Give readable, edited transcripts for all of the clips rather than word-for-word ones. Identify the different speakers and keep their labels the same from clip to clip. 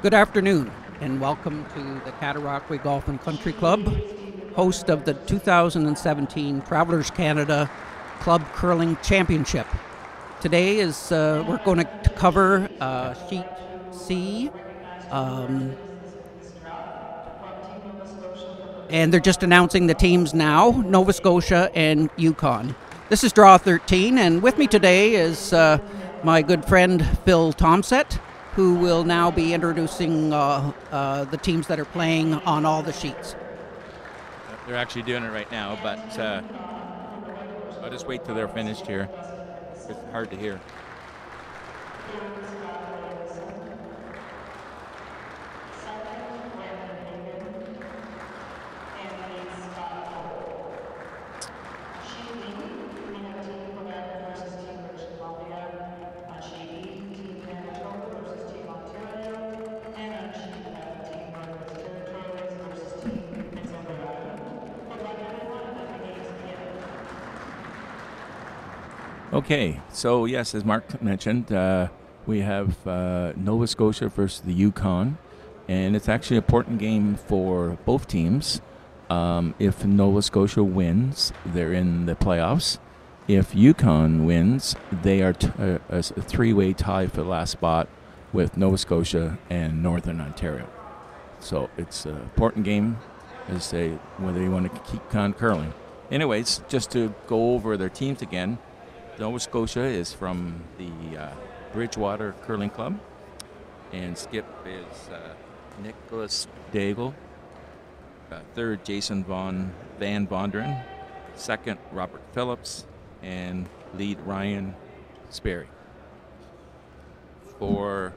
Speaker 1: Good afternoon, and welcome to the Cataraqui Golf and Country Club, host of the 2017 Travelers Canada Club Curling Championship. Today is we're going to cover Sheet C, and they're just announcing the teams now, Nova Scotia and Yukon. This is Draw 13, and with me today is my good friend Phil Tomset, who will now be introducing the teams that are playing on all the sheets.
Speaker 2: They're actually doing it right now, but I'll just wait till they're finished here. It's hard to hear. Okay, so yes, as Mark mentioned, we have Nova Scotia versus the Yukon, and it's actually an important game for both teams. If Nova Scotia wins, they're in the playoffs. If Yukon wins, they are a three-way tie for the last spot with Nova Scotia and Northern Ontario. So it's an important game, as say, whether you want to keep on curling. Anyways, just to go over their teams again. Nova Scotia is from the Bridgewater Curling Club, and skip is Nicholas Daigle, third Jason Van Vonderen, second Robert Phillips, and lead Ryan Sperry. For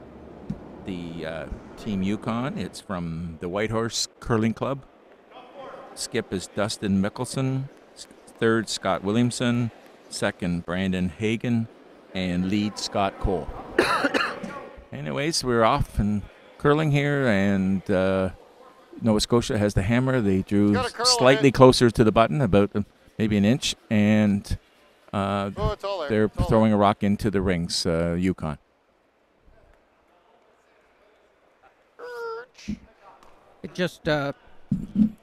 Speaker 2: the Team Yukon, it's from the Whitehorse Curling Club. Skip is Dustin Mickelson, third Scott Williamson, second Brandon Hagen, and lead Scott Cole. Anyways, we're off and curling here, and Nova Scotia has the hammer. They drew slightly closer to the button, about maybe an inch, and they're throwing a rock into the rings, Yukon.
Speaker 1: It just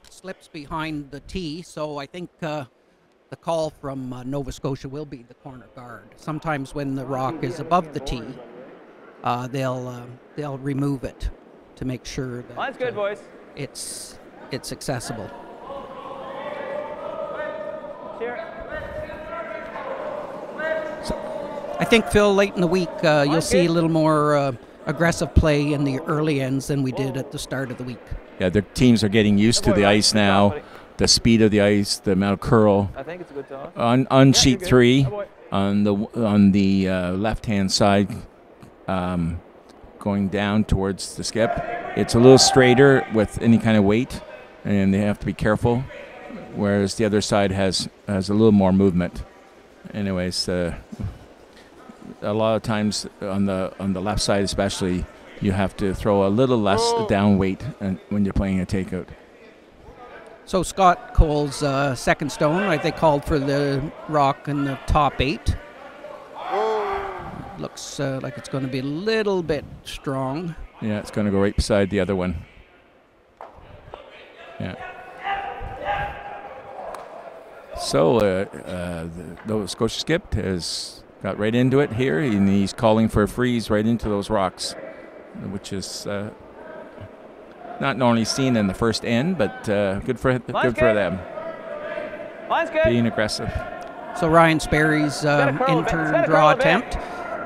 Speaker 1: slips behind the tee, so I think the call from Nova Scotia will be the corner guard. Sometimes when the rock is above the tee, they'll remove it to make sure that
Speaker 3: Line's good, boys.
Speaker 1: It's accessible. So I think, Phil, late in the week you'll see a little more aggressive play in the early ends than we did at the start of the week.
Speaker 2: Yeah, their teams are getting used to the ice now. The speed of the ice, the amount of curl.
Speaker 3: I think it's a good toss.
Speaker 2: On sheet 3, on the left-hand side, going down towards the skip, it's a little straighter with any kind of weight, and they have to be careful. Whereas the other side has a little more movement. Anyways, a lot of times on the left side, especially, you have to throw a little less down weight when you're playing a takeout.
Speaker 1: So Scott Cole's second stone, right? They called for the rock in the top 8. Looks like it's going to be a little bit strong.
Speaker 2: Yeah, it's going to go right beside the other one. Yeah. So the Nova Scotia skip has got right into it here, and he's calling for a freeze right into those rocks, which is not normally seen in the first end, but good for them.
Speaker 3: Line's good.
Speaker 2: Being aggressive.
Speaker 1: So Ryan Sperry's in-turn draw attempt.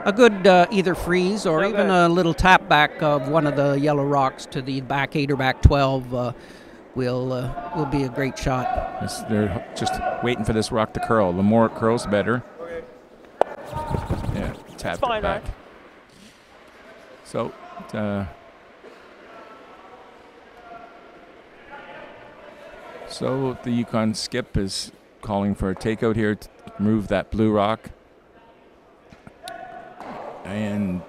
Speaker 1: A good either freeze or even a little tap back of one of the yellow rocks to the back 8 or back 12 will be a great shot.
Speaker 2: Yes, they're just waiting for this rock to curl. The more it curls, the better. Yeah, tap it back. Right? So, so the Yukon skip is calling for a takeout here to remove that blue rock. And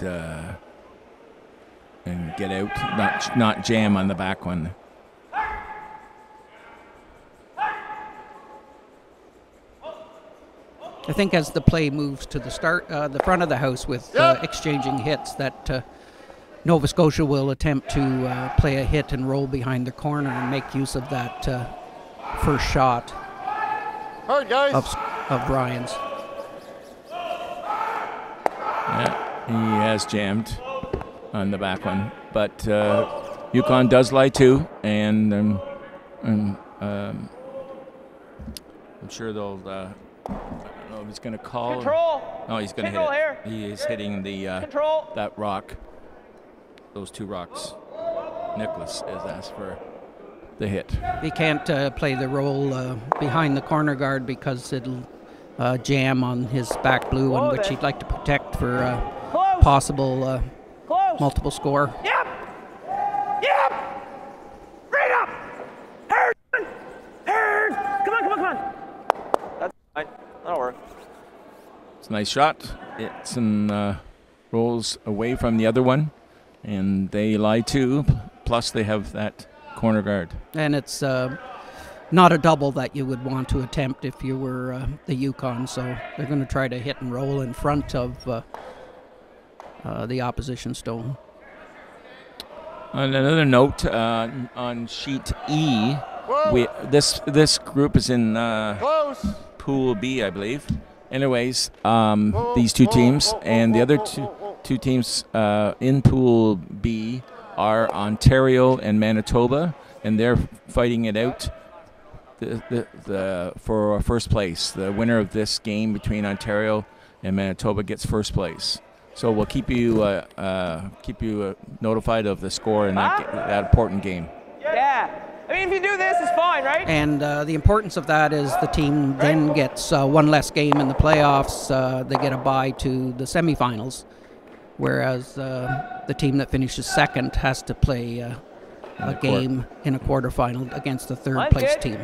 Speaker 2: get out, not jam on the back one.
Speaker 1: I think as the play moves to the front of the house with exchanging hits, that Nova Scotia will attempt to play a hit and roll behind the corner and make use of that first shot of Ryan's.
Speaker 2: Yeah, he has jammed on the back one, but Yukon does lie too, and I'm sure they'll. I don't know if he's going to call.
Speaker 3: Control.
Speaker 2: No, he's going to hit it.
Speaker 3: Here.
Speaker 2: He is hitting the that rock. Those two rocks. Nicholas has asked for the hit.
Speaker 1: He can't play the roll behind the corner guard because it'll jam on his back blue one, which he'd like to protect for possible multiple score.
Speaker 3: Yep. Right up. Come on. That's fine. That'll work.
Speaker 2: It's a nice shot. It's in rolls away from the other one, and they lie too. Plus, they have that corner guard.
Speaker 1: And it's not a double that you would want to attempt if you were the Yukon, so they're going to try to hit and roll in front of the opposition stone.
Speaker 2: On another note, on sheet E, this group is in Pool B, I believe. Anyways, these two teams and the other two teams in Pool B are Ontario and Manitoba, and they're fighting it out for first place. The winner of this game between Ontario and Manitoba gets first place. So we'll keep you notified of the score in that important game.
Speaker 3: Yeah. I mean, if you do this, it's fine, right?
Speaker 1: And the importance of that is the team then gets one less game in the playoffs. They get a bye to the semifinals, whereas the team that finishes second has to play a game in a quarterfinal against the third-place team.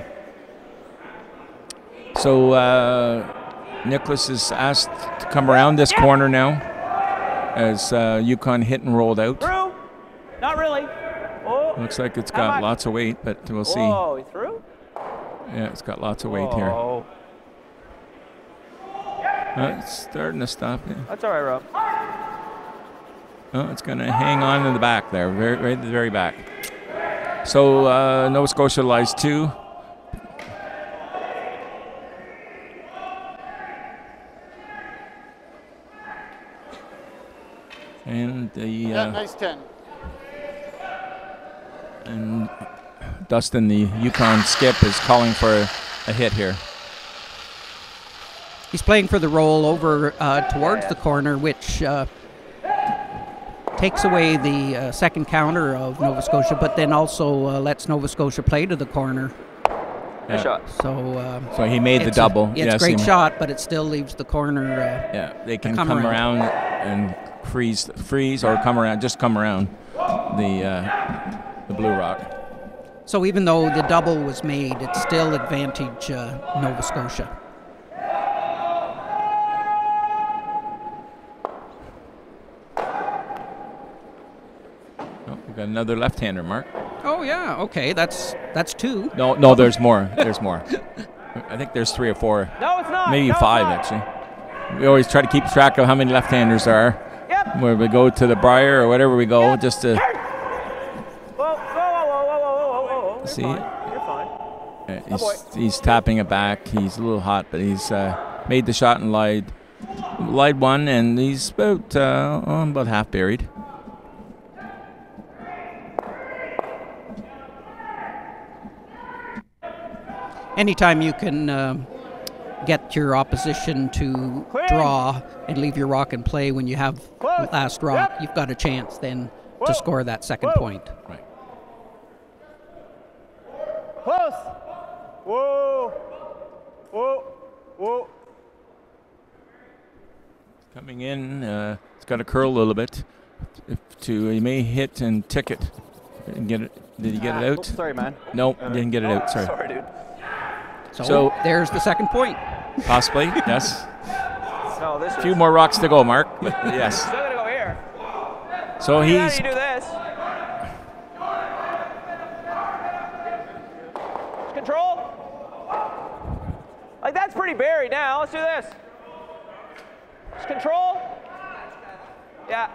Speaker 2: So Nicholas is asked to come around this corner now as Yukon hit and rolled out.
Speaker 3: Through? Not really. Oh.
Speaker 2: Looks like it's got lots of weight, but we'll see.
Speaker 3: Oh, he threw?
Speaker 2: Yeah, it's got lots of weight here. It's starting to stop.
Speaker 3: That's all right, Rob.
Speaker 2: Oh, it's going to hang on in the back there, right at the very back. So Nova Scotia lies 2. And the
Speaker 4: nice 10.
Speaker 2: And Dustin, the Yukon skip, is calling for a hit here.
Speaker 1: He's playing for the roll over towards the corner, which takes away the second counter of Nova Scotia, but then also lets Nova Scotia play to the corner.
Speaker 3: Good shot.
Speaker 2: So he made the double.
Speaker 1: It's a great shot, but it still leaves the corner.
Speaker 2: Yeah, they can come around and freeze or come around the blue rock.
Speaker 1: So even though the double was made, it's still advantage Nova Scotia.
Speaker 2: We've got another left-hander, Mark.
Speaker 1: Oh yeah, okay, that's 2.
Speaker 2: No, there's more. There's more. I think there's 3 or 4.
Speaker 3: No, it's not.
Speaker 2: Maybe
Speaker 3: no,
Speaker 2: 5 actually. We always try to keep track of how many left-handers there are.
Speaker 3: Yep.
Speaker 2: Where we go to the Briar or whatever we go, just to
Speaker 3: Whoa.
Speaker 2: see.
Speaker 3: You're fine.
Speaker 2: He's tapping it back. He's a little hot, but he's made the shot and lied one, and he's about half buried.
Speaker 1: Anytime you can get your opposition to draw and leave your rock in play when you have the last rock, you've got a chance then to score that second point.
Speaker 2: Right.
Speaker 3: Close. Whoa.
Speaker 2: Coming in, it's got to curl a little bit. He may hit and tick it. Get it. Did he get it out?
Speaker 3: Oops, sorry, man.
Speaker 2: No, didn't get it out. Sorry.
Speaker 3: Sorry, dude.
Speaker 1: So there's the second point.
Speaker 2: Possibly, yes.
Speaker 3: No, this
Speaker 2: A few more rocks to go, Mark. But yes.
Speaker 3: Still gonna go here.
Speaker 2: So
Speaker 3: How
Speaker 2: he's.
Speaker 3: do you do this? Control. Like that's pretty buried now. Let's do this. Just control. Yeah.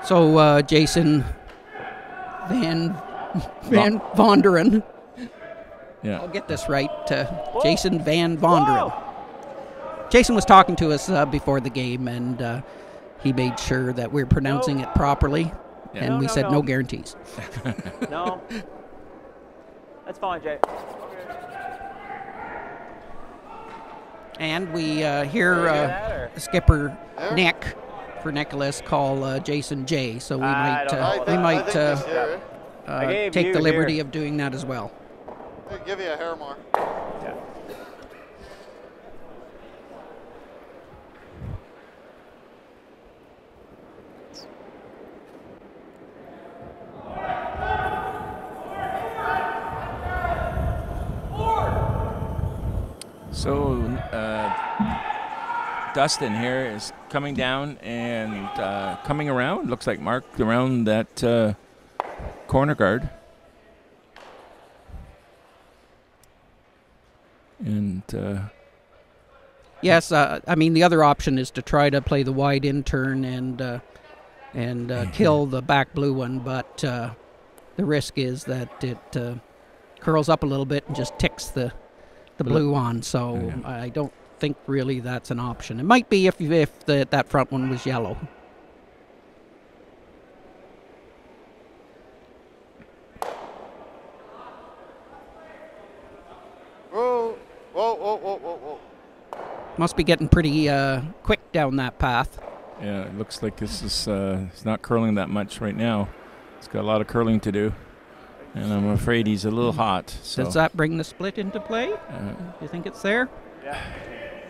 Speaker 1: So Jason Van Vonderen.
Speaker 2: Yeah.
Speaker 1: I'll get this right. Jason Van Vonderen. Jason was talking to us before the game, and he made sure that we're pronouncing it properly.
Speaker 2: Yeah.
Speaker 1: And we said no guarantees.
Speaker 3: No. That's fine, Jay.
Speaker 1: And we hear skipper Nick for Nicholas call Jason J. So we might take the liberty of doing that as well.
Speaker 4: I'll give you a hair more.
Speaker 3: Yeah.
Speaker 2: So Dustin here is coming down and coming around. Looks like Mark around that corner guard. And
Speaker 1: yes, I mean the other option is to try to play the wide in turn and kill the back blue one, but the risk is that it curls up a little bit and just ticks the blue on. So I don't think really that's an option. It might be if that front one was yellow.
Speaker 4: Whoa, whoa, whoa, whoa, whoa, whoa.
Speaker 1: Must be getting pretty quick down that path.
Speaker 2: yeah, it looks like this is it's not curling that much right now. It's got a lot of curling to do. And I'm afraid he's a little hot. So.
Speaker 1: Does that bring the split into play? Do you think it's there?
Speaker 3: Yeah.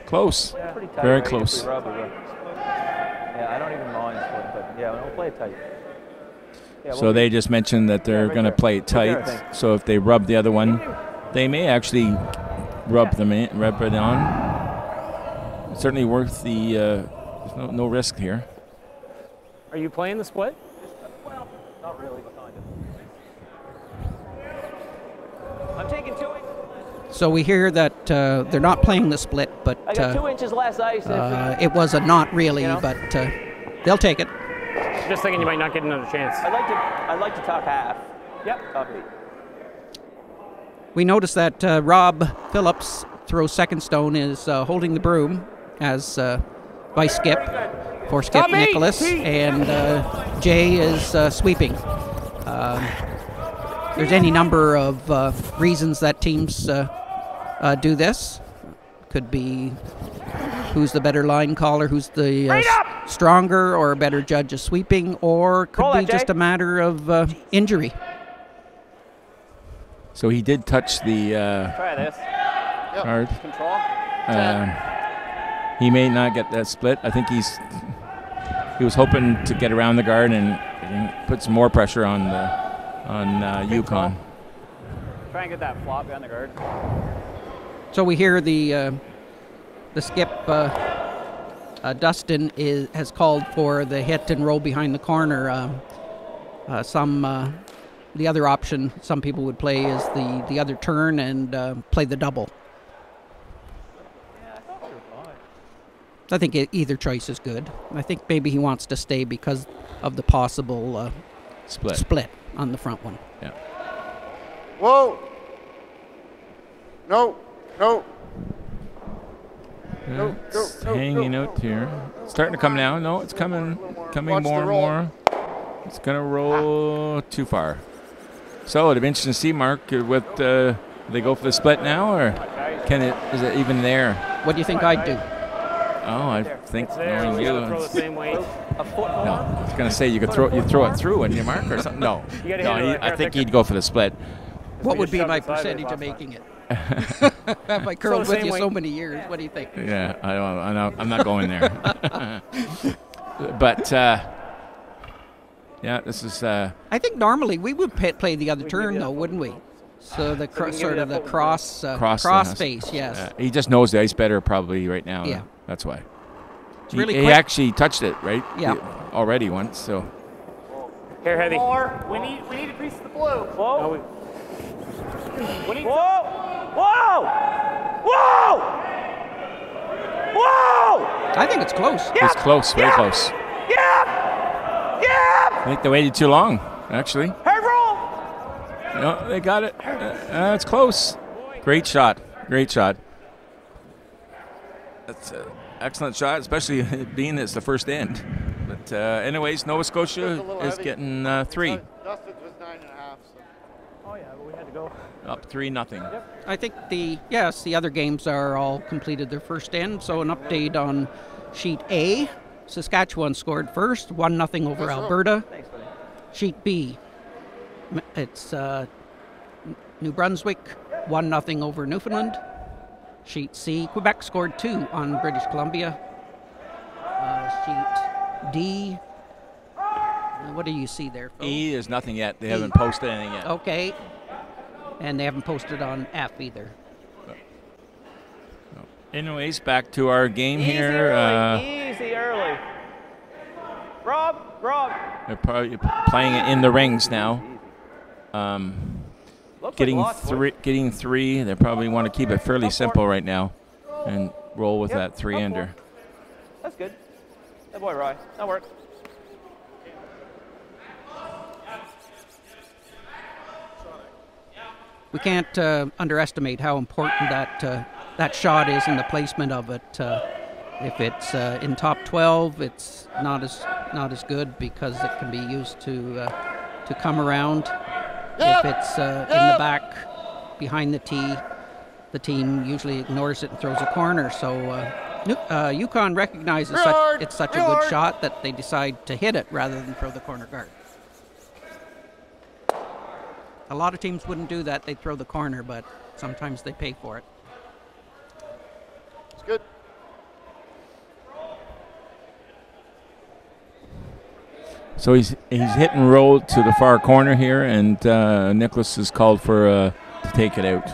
Speaker 2: Close.
Speaker 3: Yeah. Pretty tight,
Speaker 2: Very
Speaker 3: right?
Speaker 2: close.
Speaker 3: If we rub it. Yeah, I don't even mind split, but yeah, we'll play it tight. Yeah,
Speaker 2: So they just mentioned that they're
Speaker 3: right
Speaker 2: going to
Speaker 3: there.
Speaker 2: play it
Speaker 3: Right there, I
Speaker 2: tight.
Speaker 3: think.
Speaker 2: So if they rub the other one, they may actually rub it on. It's certainly worth the. There's no risk here.
Speaker 5: Are you playing the split?
Speaker 3: Well, not really, but kind of. I'm taking 2 inches.
Speaker 1: So we hear that they're not playing the split, but
Speaker 3: I got 2 inches less ice.
Speaker 1: it was a not really,
Speaker 3: You know?
Speaker 1: but they'll take it.
Speaker 5: Just thinking you might not get another chance.
Speaker 3: I'd like to talk half.
Speaker 5: Yep.
Speaker 3: Copy.
Speaker 1: We noticed that Rob Phillips throws second stone is holding the broom as vice skip for Skip
Speaker 5: Tommy!
Speaker 1: Nicholas, and Jay is sweeping. There's any number of reasons that teams do this. Could be who's the better line caller, who's the stronger or better judge of sweeping, or could
Speaker 3: Roll
Speaker 1: be
Speaker 3: that,
Speaker 1: just
Speaker 3: Jay.
Speaker 1: a matter of injury.
Speaker 2: So he did touch the
Speaker 3: Try this.
Speaker 2: card.
Speaker 3: Control.
Speaker 2: He may not get that split. I think he was hoping to get around the guard and put some more pressure on Yukon.
Speaker 3: Try and get that flop behind the guard.
Speaker 1: So we hear the skip. Dustin has called for the hit and roll behind the corner. The other option some people would play is the other turn and play the double.
Speaker 3: Yeah, I thought we were fine.
Speaker 1: I think either choice is good. I think maybe he wants to stay because of the possible split on the front one.
Speaker 2: Yeah.
Speaker 4: Whoa. No, no.
Speaker 2: It's hanging out here. It's starting to come now. No, it's coming
Speaker 4: Watch
Speaker 2: more
Speaker 4: the
Speaker 2: and
Speaker 4: roll.
Speaker 2: more. It's going to roll too far. So it'd be interesting to see, Mark, with they go for the split now, or is it even there?
Speaker 1: What do you think I'd do?
Speaker 2: Oh, I think
Speaker 5: There,
Speaker 2: knowing
Speaker 5: we
Speaker 2: you,
Speaker 5: gotta throw the same weight.
Speaker 3: A foot more.
Speaker 2: no, I was going to say you throw it through, wouldn't you, Mark, or something? No,
Speaker 5: You gotta
Speaker 2: no,
Speaker 5: hit it right
Speaker 2: I
Speaker 5: there,
Speaker 2: think
Speaker 5: thicker.
Speaker 2: he'd go for the split.
Speaker 1: What would
Speaker 5: just
Speaker 1: be
Speaker 5: shoved
Speaker 1: my
Speaker 5: it sideways
Speaker 1: percentage of
Speaker 5: last
Speaker 1: making it? Have I curled
Speaker 5: the
Speaker 1: with
Speaker 5: same
Speaker 1: you so
Speaker 5: weight.
Speaker 1: many years? What do you think?
Speaker 2: Yeah, I'm not going there. But yeah, this is.
Speaker 1: I think normally we would play the other turn, though, wouldn't we? So the
Speaker 3: can give
Speaker 1: sort
Speaker 3: you
Speaker 1: of
Speaker 3: that
Speaker 1: the
Speaker 3: foot
Speaker 1: cross face, yes.
Speaker 2: He just knows the ice better probably right now.
Speaker 1: Yeah.
Speaker 2: That's why.
Speaker 1: really
Speaker 2: he
Speaker 1: quick.
Speaker 2: actually touched it, right?
Speaker 1: Yeah.
Speaker 2: Already once, so.
Speaker 5: Here, heavy.
Speaker 3: More. We need a piece of the blue. Whoa.
Speaker 5: No,
Speaker 3: We need. Whoa. Whoa. Whoa. Whoa.
Speaker 1: I think it's close.
Speaker 2: It's close, very close.
Speaker 3: Yeah. Yeah.
Speaker 2: think they waited too long, actually.
Speaker 5: Hey, roll!
Speaker 2: No, they got it. It's close. Great shot. Great shot. That's an excellent shot, especially being it's the first end. But anyways, Nova Scotia is getting 3.
Speaker 4: Dustin's was 9.5. So.
Speaker 5: Oh, yeah, but we had to go.
Speaker 2: Up 3-0.
Speaker 1: I think the other games are all completed their first end. So an update on sheet A. Saskatchewan scored first, 1-0 over Alberta.
Speaker 3: Thanks, buddy.
Speaker 1: Sheet B, it's New Brunswick, 1-0 over Newfoundland. Sheet C, Quebec scored 2 on British Columbia. Sheet D, what do you see there, Phil?
Speaker 2: E is nothing yet. They haven't posted anything yet.
Speaker 1: Okay. And they haven't posted on F either.
Speaker 2: Anyways, back to our game
Speaker 3: Easy
Speaker 2: here.
Speaker 3: early. Easy early. Rob.
Speaker 2: They're probably playing it in the rings now.
Speaker 3: Looks
Speaker 2: Getting
Speaker 3: like lots, boys.
Speaker 2: getting 3. They probably want to keep it fairly simple right now, and roll with that 3-ender.
Speaker 3: That's good. That boy, Rye. That works.
Speaker 1: We can't underestimate how important that shot is and the placement of it. If it's in top 12, it's not as good because it can be used to come around. If it's in the back behind the tee, the team usually ignores it and throws a corner. So Yukon recognizes it's such a good shot that they decide to hit it rather than throw the corner guard. A lot of teams wouldn't do that. They'd throw the corner, but sometimes they pay for it.
Speaker 4: It's good.
Speaker 2: So he's hit and rolled to the far corner here, and Nicholas is called for to take it out.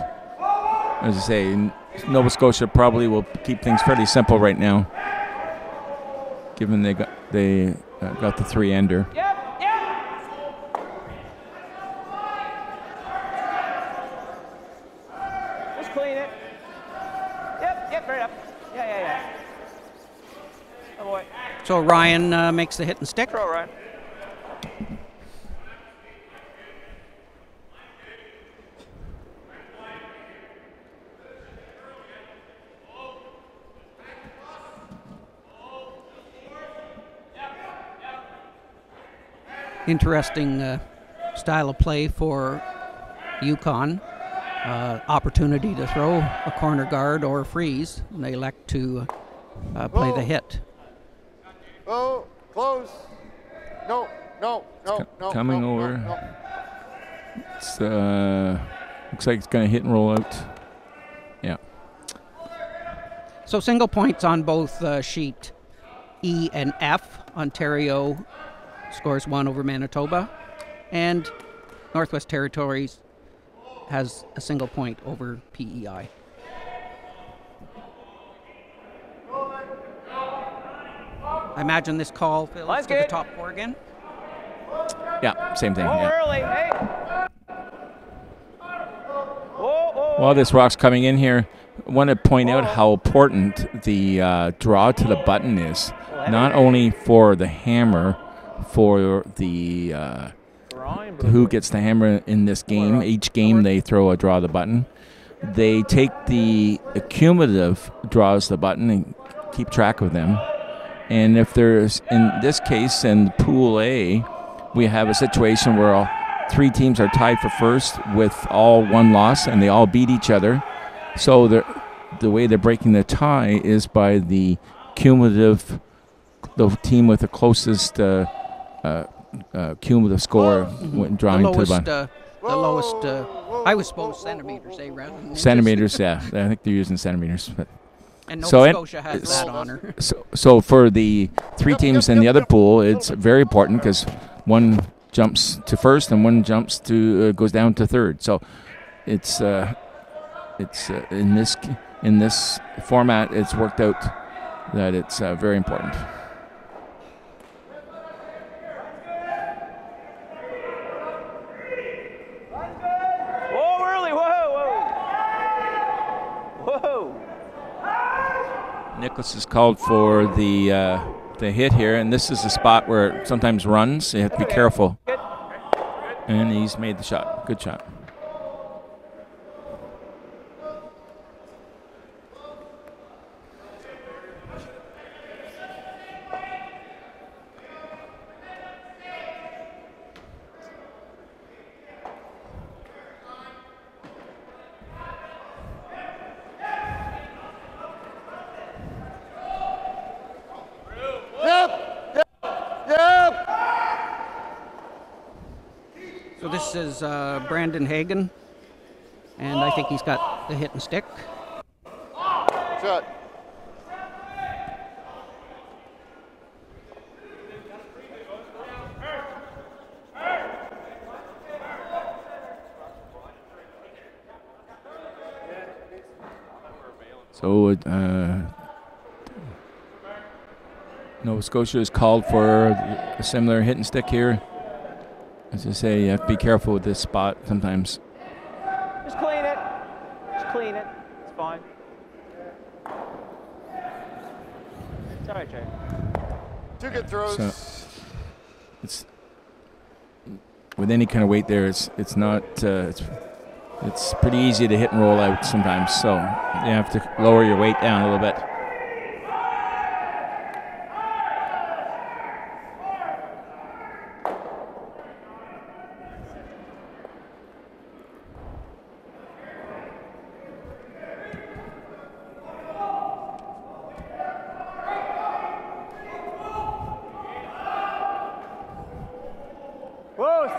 Speaker 2: As I say, Nova Scotia probably will keep things fairly simple right now, given they got the 3-ender.
Speaker 3: Yep. Just clean it. Yep, right up. Yeah. Oh, boy.
Speaker 1: So Ryan makes the hit and stick.
Speaker 3: Throw, Ryan.
Speaker 1: Interesting style of play for Yukon. Opportunity to throw a corner guard or a freeze. And they elect to play the hit.
Speaker 4: Oh, close. No.
Speaker 2: Coming
Speaker 4: no,
Speaker 2: over.
Speaker 4: No.
Speaker 2: It's looks like it's going to hit and roll out. Yeah.
Speaker 1: So single points on both sheet E and F. Ontario scores 1 over Manitoba, and Northwest Territories has a single point over PEI. I imagine this call, Phil, is to the top 4 again.
Speaker 2: Yeah, same thing.
Speaker 3: Go
Speaker 2: Yeah.
Speaker 3: early. Hey. Whoa.
Speaker 2: While this rock's coming in here, I want to point out how important the draw to the button is. Not only for the hammer, for the who gets the hammer in this game. Each game they throw a draw the button. They take the cumulative draws the button and keep track of them. And if there's, in this case, in Pool A, we have a situation where all 3 teams are tied for first with all 1 loss, and they all beat each other. So the way they're breaking the tie is by the cumulative, the team with the closest cumulative score when drawing to the button.
Speaker 1: The lowest, I would suppose centimeters, rather than inches.
Speaker 2: Centimeters, yeah. I think they're using centimeters. But
Speaker 1: And Nova Scotia has that honor.
Speaker 2: So for the 3 teams in the other pool, it's very important because one jumps to first and one jumps to goes down to third. So it's in this format, it's worked out that it's very important.
Speaker 3: Whoa, early. Whoa.
Speaker 2: Nicholas is called for the the hit here, and this is a spot where it sometimes runs. You have to be careful.
Speaker 3: Good.
Speaker 2: And he's made the shot. Good shot.
Speaker 1: So this is Brandon Hagen, and I think he's got the hit and stick.
Speaker 4: Shot.
Speaker 2: So Nova Scotia is called for a similar hit and stick here. As I say, you have to be careful with this spot sometimes.
Speaker 3: Just clean it. Just clean it. It's fine. It's all right, Jay.
Speaker 4: 2 good throws.
Speaker 2: So it's with any kind of weight there. It's not. It's pretty easy to hit and roll out sometimes. So you have to lower your weight down a little bit.
Speaker 3: Close.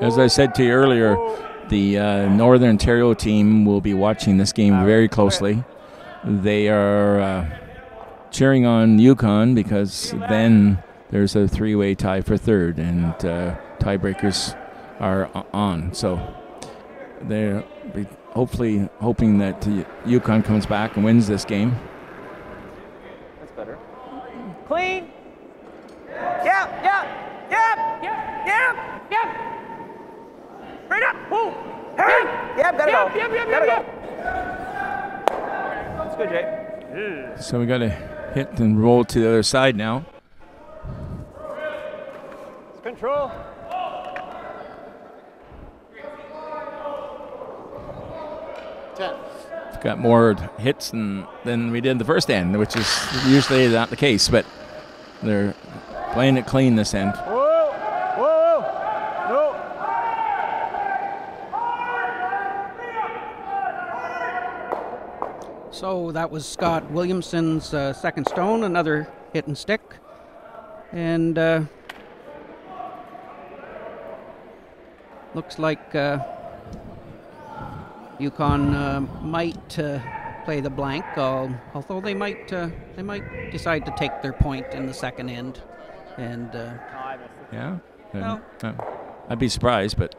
Speaker 2: As I said to you earlier, the Northern Ontario team will be watching this game very closely. They are cheering on Yukon because then there's a 3-way tie for third, and tiebreakers are on. So they're hopefully hoping that Yukon comes back and wins this game.
Speaker 3: That's better. Clean. Yep. Right up. Woo. Hurry. Yep, gotta go. Gotta go. That's good, Jay.
Speaker 2: So we got to hit and roll to the other side now.
Speaker 3: Control.
Speaker 2: We've got more hits than we did the first end, which is usually not the case, but they're playing it clean this end.
Speaker 3: Whoa. No.
Speaker 1: So that was Scott Williamson's second stone, another hit and stick. And looks like Yukon might play the blank, although they might decide to take their point in the second end. And
Speaker 2: Yeah?
Speaker 1: Well-
Speaker 2: I'd be surprised, but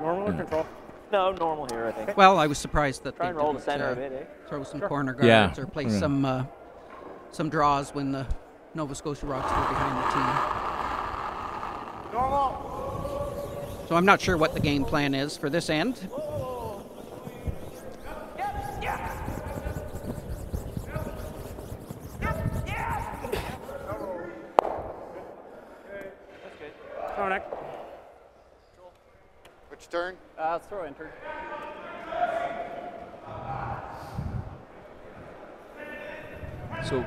Speaker 5: Normal or control?
Speaker 3: No, normal here, I think.
Speaker 1: well, I was surprised that
Speaker 3: Try
Speaker 1: they
Speaker 3: and roll the
Speaker 1: didn't,
Speaker 3: center of it, eh?
Speaker 1: throw some corner guards
Speaker 2: Yeah.
Speaker 1: or play
Speaker 2: Yeah.
Speaker 1: some draws when the Nova Scotia Rocks were behind the team.
Speaker 4: Normal.
Speaker 1: So I'm not sure what the game plan is for this end.
Speaker 5: Throw neck.
Speaker 4: Which turn?
Speaker 5: Let's throw entered.
Speaker 2: so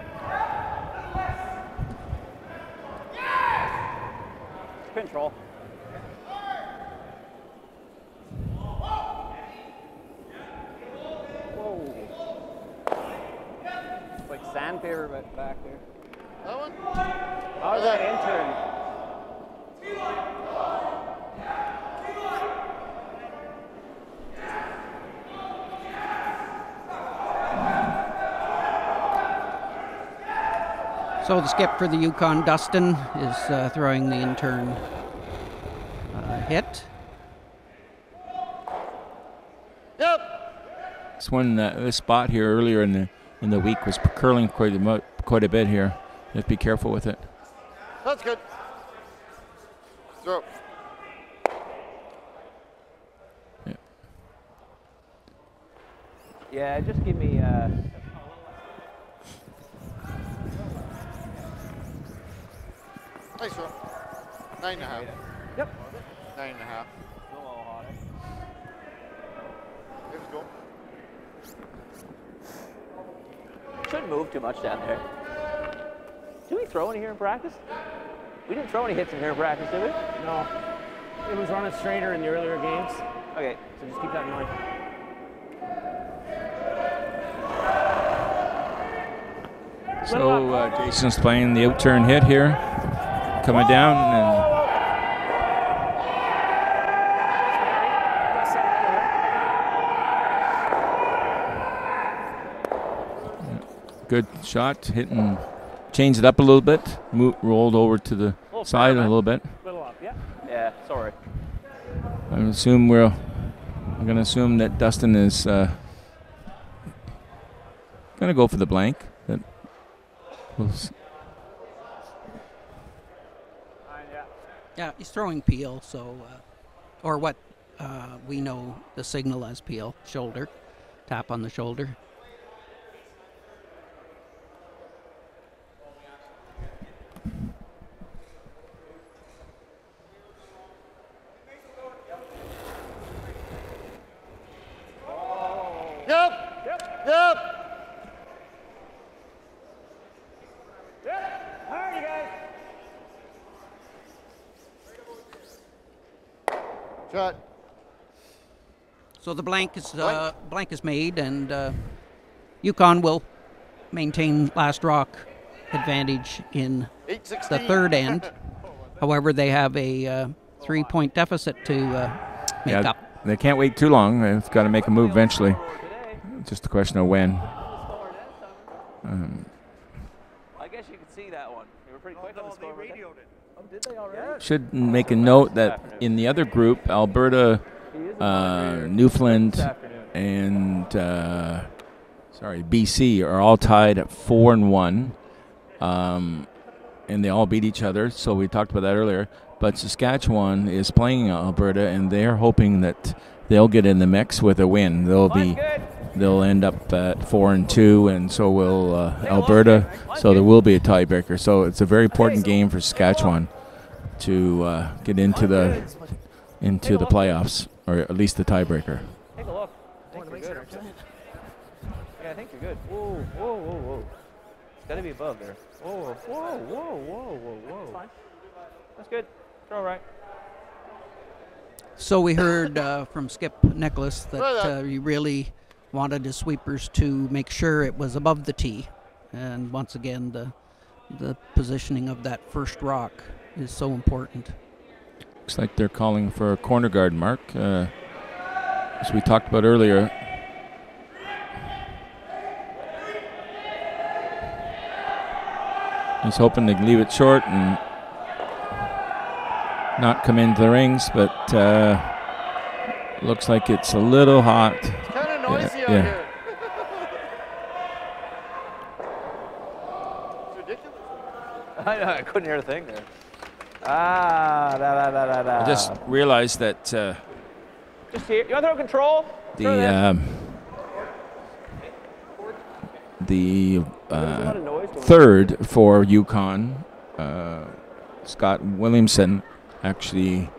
Speaker 5: Control. Whoa. It's like sandpaper back there.
Speaker 4: That one?
Speaker 5: How's that intern?
Speaker 1: So the skip for the Yukon, Dustin, is throwing the intern hit.
Speaker 4: Yep.
Speaker 2: this spot here earlier in the week was curling quite a bit here. You have to be careful with it.
Speaker 4: That's good. Throw.
Speaker 3: Yeah, just give me
Speaker 4: Nice throw. 9.5.
Speaker 5: Yep.
Speaker 4: 9.5.
Speaker 5: A little hotter.
Speaker 4: Let's go.
Speaker 5: Shouldn't move too much down there. Do we throw any here in practice? We didn't throw any hits in here in practice, did we?
Speaker 6: No. It was running straighter in the earlier games,
Speaker 5: Okay.
Speaker 6: so just keep that in mind.
Speaker 2: So Jason's playing the out-turn hit here, coming down, and good shot, hitting, changed it up a little bit, rolled over to the side a little bit.
Speaker 6: Little up, yeah.
Speaker 5: Yeah, sorry.
Speaker 2: I'm going to assume that Dustin is going to go for the blank. That we'll
Speaker 1: Yeah, he's throwing peel, so, or what we know the signal as peel, shoulder, tap on the shoulder.
Speaker 4: Shot.
Speaker 1: So the blank is made, and Yukon will maintain last rock advantage in the
Speaker 4: 8-16.
Speaker 1: third end. However, they have a 3-point deficit to make up.
Speaker 2: They can't wait too long. They've got to make a move eventually. Just a question of when.
Speaker 5: I guess you could see that one. They were pretty quick on the score. They radioed it. Oh, did they already?
Speaker 2: Should make a note that in the other group, Alberta, Newfoundland, and BC are all tied at 4-1, and they all beat each other. So we talked about that earlier. But Saskatchewan is playing Alberta, and they're hoping that they'll get in the mix with a win. They'll end up at 4-2, and so will Alberta. So there will be a tiebreaker. So it's a very important game for Saskatchewan to get into the playoffs, or at least the tiebreaker.
Speaker 5: Take a look. I think you're good. Yeah, I think you're good. Whoa, whoa, whoa, whoa. It's got to be above there. Whoa, whoa, whoa, whoa, whoa, whoa. That's good. Throw right.
Speaker 1: So we heard from Skip Nicholas that he really wanted his sweepers to make sure it was above the tee. And once again, the positioning of that first rock is so important.
Speaker 2: Looks like they're calling for a corner guard, Mark. As we talked about earlier, he's hoping to leave it short and not come into the rings, but looks like it's a little hot.
Speaker 4: It's kind of noisy out
Speaker 2: yeah.
Speaker 4: here. It's ridiculous.
Speaker 5: I know, I couldn't hear a thing there. Da, da, da, da, da.
Speaker 2: I just realized that
Speaker 5: Just here. You want to throw control?
Speaker 2: the third for Yukon, Scott Williamson, actually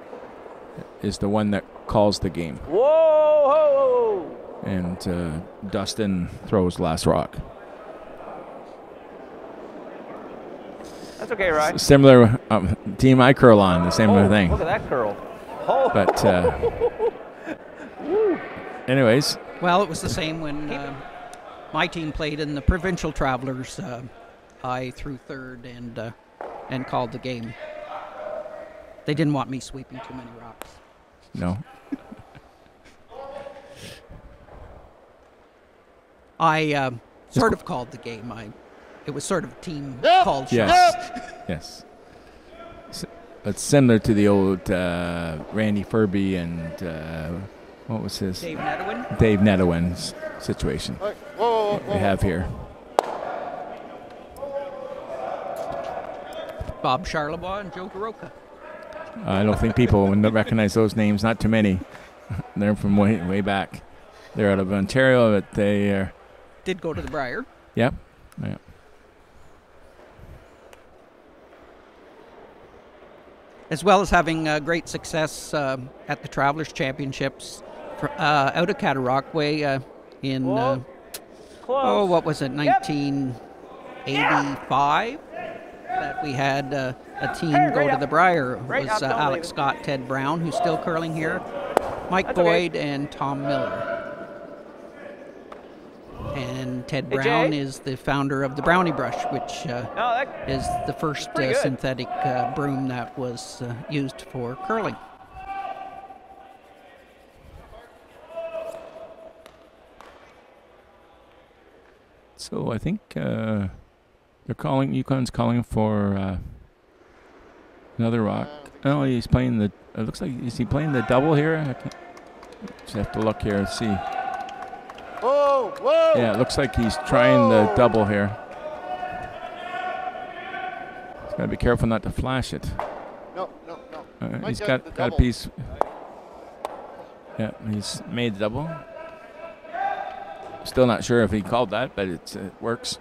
Speaker 2: is the one that calls the game.
Speaker 5: Whoa, whoa, whoa.
Speaker 2: And Dustin throws last rock.
Speaker 5: That's okay, right?
Speaker 2: Similar team I curl on, the same thing.
Speaker 5: Look at that curl. Oh.
Speaker 2: But anyways.
Speaker 1: Well, it was the same when my team played in the Provincial Travelers. I threw third and called the game. They didn't want me sweeping too many rocks.
Speaker 2: No.
Speaker 1: I sort of called the game. It was sort of team called shots.
Speaker 2: Yes. It's similar to the old Randy Furby and what was his?
Speaker 1: Dave Nedwin.
Speaker 2: Dave Nedwin's situation.
Speaker 4: Whoa.
Speaker 2: We have here.
Speaker 1: Bob Charlebois and Joe Garoka.
Speaker 2: I don't think people would recognize those names. Not too many. They're from way back. They're out of Ontario, but they
Speaker 1: did go to the Briar.
Speaker 2: Yep. Yeah.
Speaker 1: as well as having great success at the Travelers Championships out of Cataraqui in, what was it, 1985? That we had a team go to the Briar. It was Alex Scott, Ted Brown, who's still curling here, Mike Boyd, and Tom Miller. And Ted Brown is the founder of the Brownie Brush, which is the first synthetic broom that was used for curling.
Speaker 2: So I think they're calling. Yukon's calling for another rock. Oh, he's playing the. It looks like is he playing the double here? I can't, just have to look here and see.
Speaker 4: Whoa, whoa!
Speaker 2: Yeah, it looks like he's trying the double here. He's got to be careful not to flash it.
Speaker 4: No.
Speaker 2: He's got a piece. Yeah, he's made the double. Still not sure if he called that, but it works.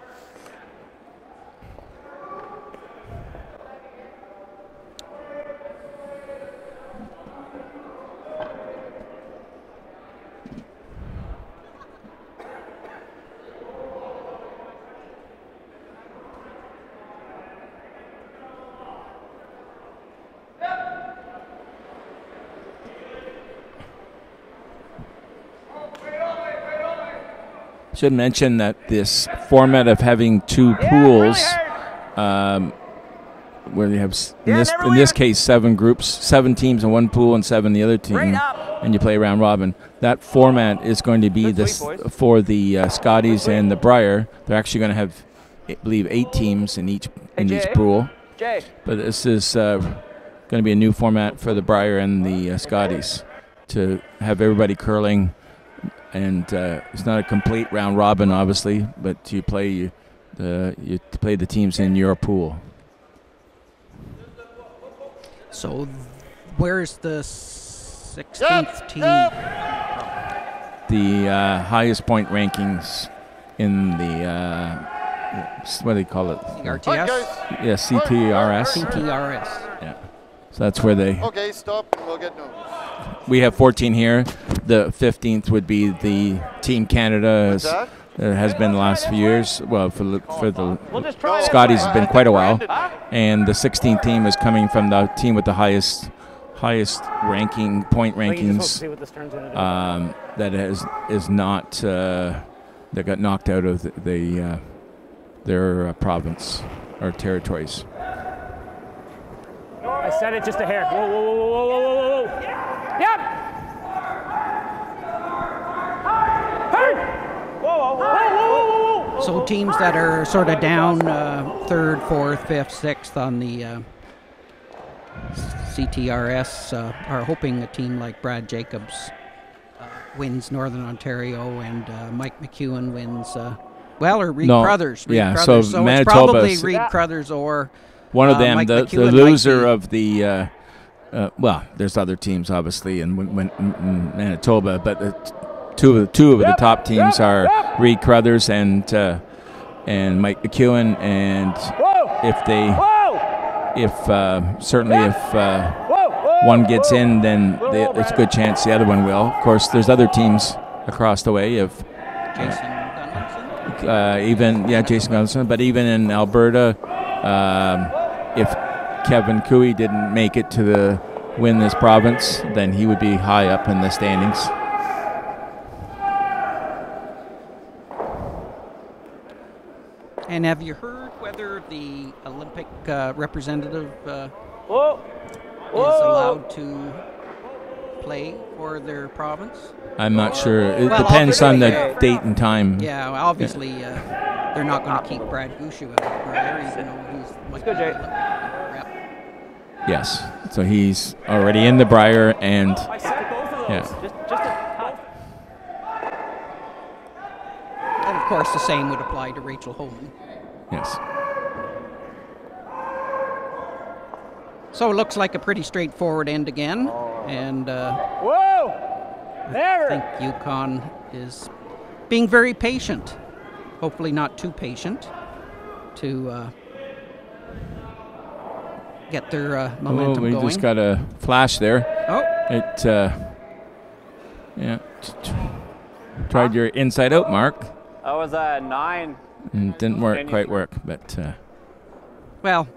Speaker 2: Should mention that this format of having two pools, where you have in this case 7 groups, 7 teams in one pool and 7 in the other team, and you play round robin. That format is going to be this for the Scotties and the Briar. They're actually going to have, I believe, 8 teams in each pool. But this is going to be a new format for the Briar and the Scotties to have everybody curling. And it's not a complete round robin, obviously, but you play the teams in your pool.
Speaker 1: So, where's the 16th team?
Speaker 2: The highest point rankings in the what do they call it?
Speaker 1: RTS?
Speaker 2: Yeah, CTRS.
Speaker 1: CTRS.
Speaker 2: Yeah. So that's where they.
Speaker 4: Okay, stop. We'll get numbers.
Speaker 2: We have 14 here. The 15th would be the Team Canada. Has been the last few years. Well, for the Scotties has been quite a while, and the 16th team is coming from the team with the highest point rankings. That is not that got knocked out of their province or territories.
Speaker 6: I said it just a hair. Whoa, whoa, whoa, whoa, whoa, whoa, whoa, whoa. Yep.
Speaker 1: So teams that are sort of down 3rd, 4th, 5th, 6th on the CTRS are hoping a team like Brad Jacobs wins Northern Ontario and Mike McEwen wins, or Reed Crothers.
Speaker 2: So
Speaker 1: it's
Speaker 2: Manitoba,
Speaker 1: probably Reed Crothers or
Speaker 2: one of them.
Speaker 1: Mike
Speaker 2: the
Speaker 1: McEwen
Speaker 2: loser of the there's other teams obviously in Manitoba, but two of the top teams are Reed Crothers and Mike McEwen, and if one gets in, then there's a good chance the other one will. Of course, there's other teams across the way of
Speaker 1: Jason
Speaker 2: Jason Gunnarsson, but even in Alberta, if Kevin Cooey didn't make it to win this province, then he would be high up in the standings.
Speaker 1: And have you heard whether the Olympic representative is allowed to play for their province?
Speaker 2: I'm not sure. It depends on the date and time.
Speaker 1: Yeah, well, obviously they're not going to keep Brad Gushu out of the Briar, even though he's like the Olympic rep.
Speaker 2: Yes, so he's already in the Briar, and
Speaker 1: And of course, the same would apply to Rachel Holman.
Speaker 2: Yes.
Speaker 1: So it looks like a pretty straightforward end again, and I think Yukon is being very patient. Hopefully not too patient to get their momentum
Speaker 2: we
Speaker 1: going.
Speaker 2: just got a flash there.
Speaker 1: Oh,
Speaker 2: It, yeah. Tried your inside out, Mark.
Speaker 3: That was a 9.
Speaker 2: And it didn't quite work, but
Speaker 1: well,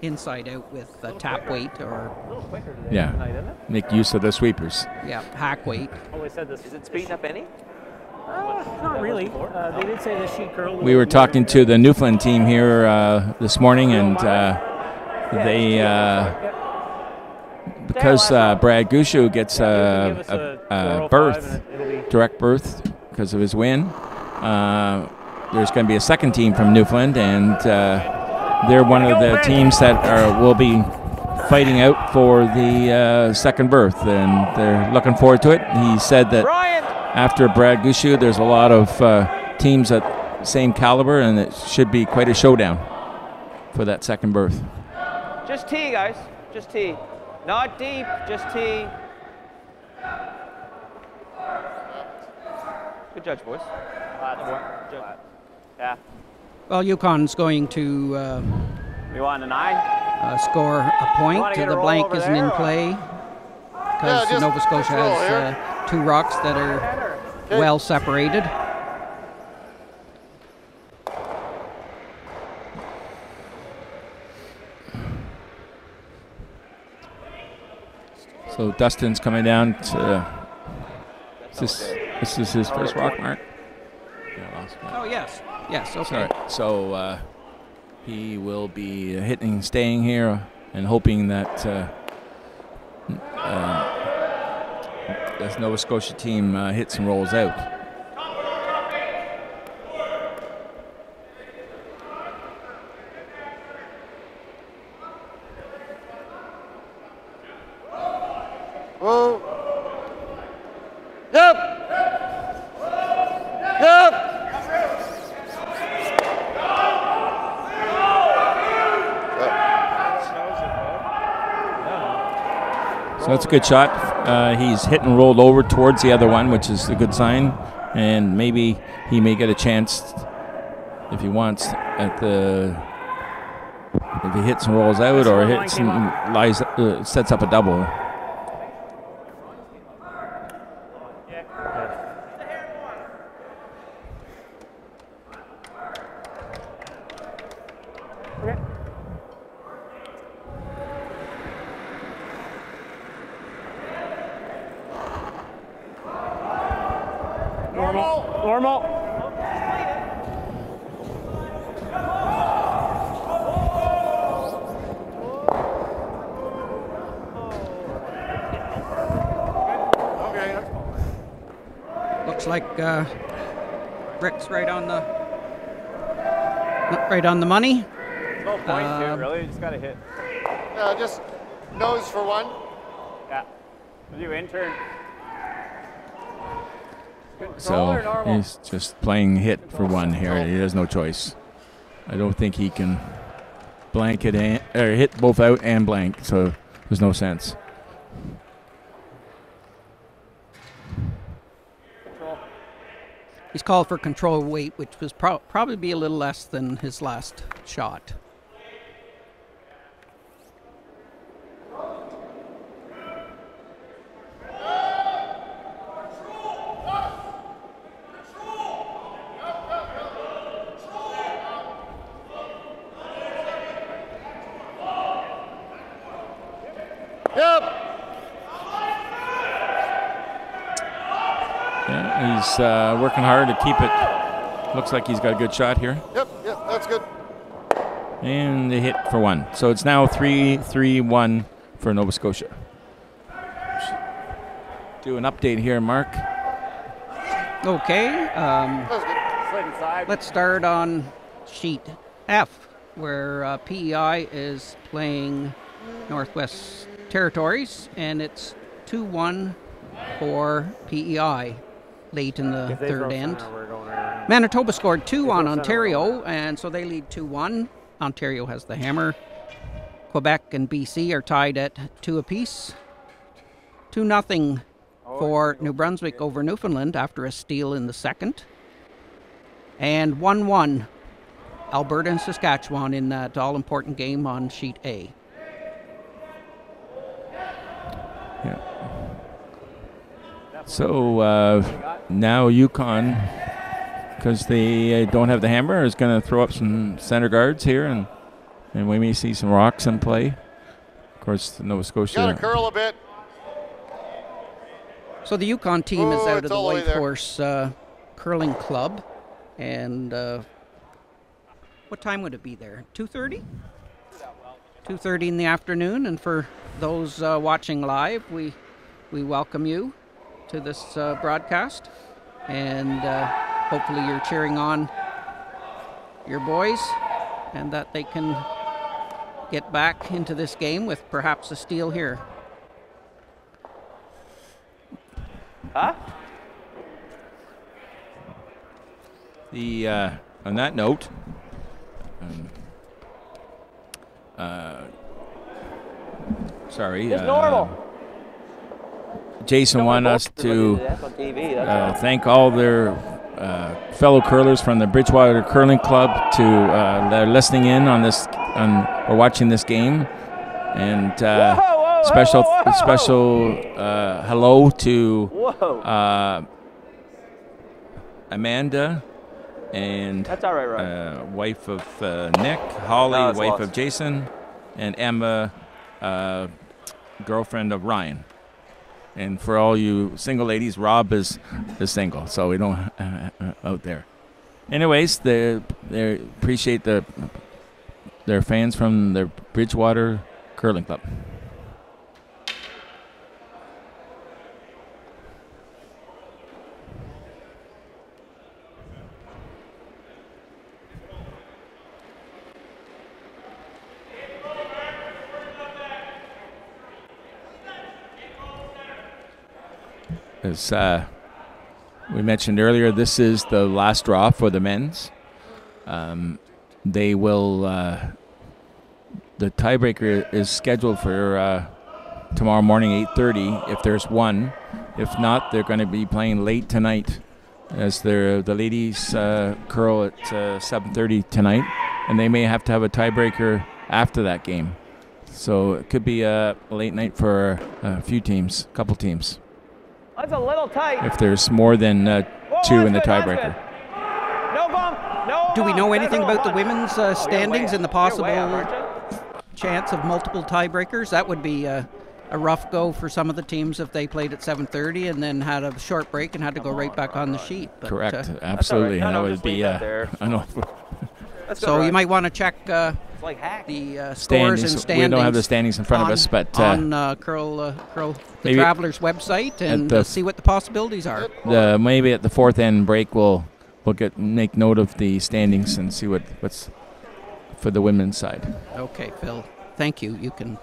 Speaker 1: inside out with tap weight or
Speaker 3: A little quicker today
Speaker 2: Yeah.
Speaker 3: tonight, isn't it?
Speaker 2: make use of the sweepers.
Speaker 1: hack weight.
Speaker 6: Always said this.
Speaker 3: Is it speeding up any?
Speaker 6: Not really. They did say the sheet curl.
Speaker 2: We were talking to the Newfoundland team here this morning, and they, because Brad Gushu gets a berth, direct berth, because of his win, there's going to be a second team from Newfoundland, and they're one of the teams that will be fighting out for the second berth, and they're looking forward to it. He said that after Brad Gushu, there's a lot of teams at same caliber, and it should be quite a showdown for that second berth.
Speaker 3: Just tee, guys. Just tee. Not deep, just tee. Good judge, boys. Yeah.
Speaker 1: Well, Yukon's going to
Speaker 3: We want a 9?
Speaker 1: score a point.
Speaker 3: wanna get a
Speaker 1: The
Speaker 3: roll
Speaker 1: blank
Speaker 3: over
Speaker 1: isn't
Speaker 3: there,
Speaker 1: in
Speaker 3: or-
Speaker 1: play because
Speaker 4: just
Speaker 1: Nova Scotia
Speaker 4: roll
Speaker 1: has 2 rocks that are well separated.
Speaker 2: So Dustin's coming down to. This is his first rock, Mark. Yeah, I lost that.
Speaker 1: Oh yes, okay.
Speaker 2: Sorry. So he will be staying here, and hoping that this Nova Scotia team hits and rolls out.
Speaker 4: Whoa. Yep. Yep.
Speaker 2: So that's a good shot. He's hit and rolled over towards the other one, which is a good sign. And maybe he may get a chance, if he wants, at the if he hits and rolls out, or hits and sets up a double.
Speaker 6: Normal.
Speaker 1: Looks like Rick's right on the money.
Speaker 3: No point to it, really. You just got to hit.
Speaker 4: Just nose for one.
Speaker 3: Yeah. We'll do intern.
Speaker 2: So he's just playing hit for one here. He has no choice. I don't think he can blank it or hit both out and blank, so there's no sense.
Speaker 1: He's called for control weight, which was probably be a little less than his last shot.
Speaker 4: Yep.
Speaker 2: Yeah, he's working hard to keep it. Looks like he's got a good shot here.
Speaker 4: Yep. That's good.
Speaker 2: And they hit for one. So it's now 3-3-1 for Nova Scotia. Do an update here, Mark.
Speaker 1: Okay.
Speaker 4: That was good.
Speaker 3: Slid inside.
Speaker 1: Let's start on sheet F, where PEI is playing Northwest Territories, and it's 2-1 for PEI late in the third end. Manitoba scored 2 on Ontario, and so they lead 2-1. Ontario has the hammer. Quebec and BC are tied at 2 apiece. 2-0 for New Brunswick over Newfoundland after a steal in the second. And 1-1 Alberta and Saskatchewan in that all-important game on sheet A.
Speaker 2: Yeah. So now Yukon, because they don't have the hammer, is going to throw up some center guards here, and we may see some rocks in play. Of course, Nova Scotia.
Speaker 4: Got to curl a bit.
Speaker 1: So the Yukon team is out of
Speaker 4: it's
Speaker 1: the
Speaker 4: all the way
Speaker 1: White
Speaker 4: there.
Speaker 1: Horse Curling Club. And what time would it be there? 2:30? 2:30 in the afternoon. And for those watching live, we welcome you to this broadcast. And hopefully you're cheering on your boys and that they can get back into this game with perhaps a steal here.
Speaker 5: Huh?
Speaker 2: The on that note, sorry.
Speaker 5: It's normal.
Speaker 2: Jason wanted us to
Speaker 5: That's on TV, that's all.
Speaker 2: thank all their fellow curlers from the Bridgewater Curling Club to they're listening in on this or watching this game, and special hello to Amanda and
Speaker 5: That's all right, Ryan.
Speaker 2: wife of Nick, Holly,
Speaker 5: No, it's
Speaker 2: wife
Speaker 5: lost.
Speaker 2: of Jason, and Emma, girlfriend of Ryan. And for all you single ladies, Rob is single, so we don't out there. Anyways, they appreciate their fans from the Bridgewater Curling Club. As we mentioned earlier, this is the last draw for the men's. They will. The tiebreaker is scheduled for tomorrow morning, 8:30. If there's one, if not, they're going to be playing late tonight, as the ladies curl at 7:30 tonight, and they may have to have a tiebreaker after that game. So it could be a late night for a couple teams.
Speaker 5: That's a little tight.
Speaker 2: If there's more than two in the
Speaker 5: that's good,
Speaker 2: tiebreaker.
Speaker 5: No bump. No.
Speaker 1: Do we know
Speaker 5: bump.
Speaker 1: anything
Speaker 5: That's
Speaker 1: about the
Speaker 5: all
Speaker 1: women's
Speaker 5: one.
Speaker 1: standings and the
Speaker 5: You're way
Speaker 1: possible
Speaker 5: up, aren't you?
Speaker 1: chance of multiple tiebreakers? That would be a rough go for some of the teams if they played at 7:30 and then had a short break and had to go right back on the sheet. But,
Speaker 2: Correct.
Speaker 1: uh,
Speaker 2: Absolutely.
Speaker 5: No,
Speaker 2: And that would
Speaker 5: just
Speaker 2: be.
Speaker 5: leave that there.
Speaker 2: I know.
Speaker 5: Let's go,
Speaker 1: so you
Speaker 5: Ryan.
Speaker 1: might want to check
Speaker 5: It's like hack.
Speaker 1: the scores
Speaker 2: Standings.
Speaker 1: and standings.
Speaker 2: We don't have the standings in front of us, but
Speaker 1: on Curl the
Speaker 2: maybe
Speaker 1: Travelers website and
Speaker 2: the-
Speaker 1: see what the possibilities are.
Speaker 2: maybe at the fourth end break we'll make note of the standings and see what's for the women's side.
Speaker 1: Okay, Phil. Thank you. You can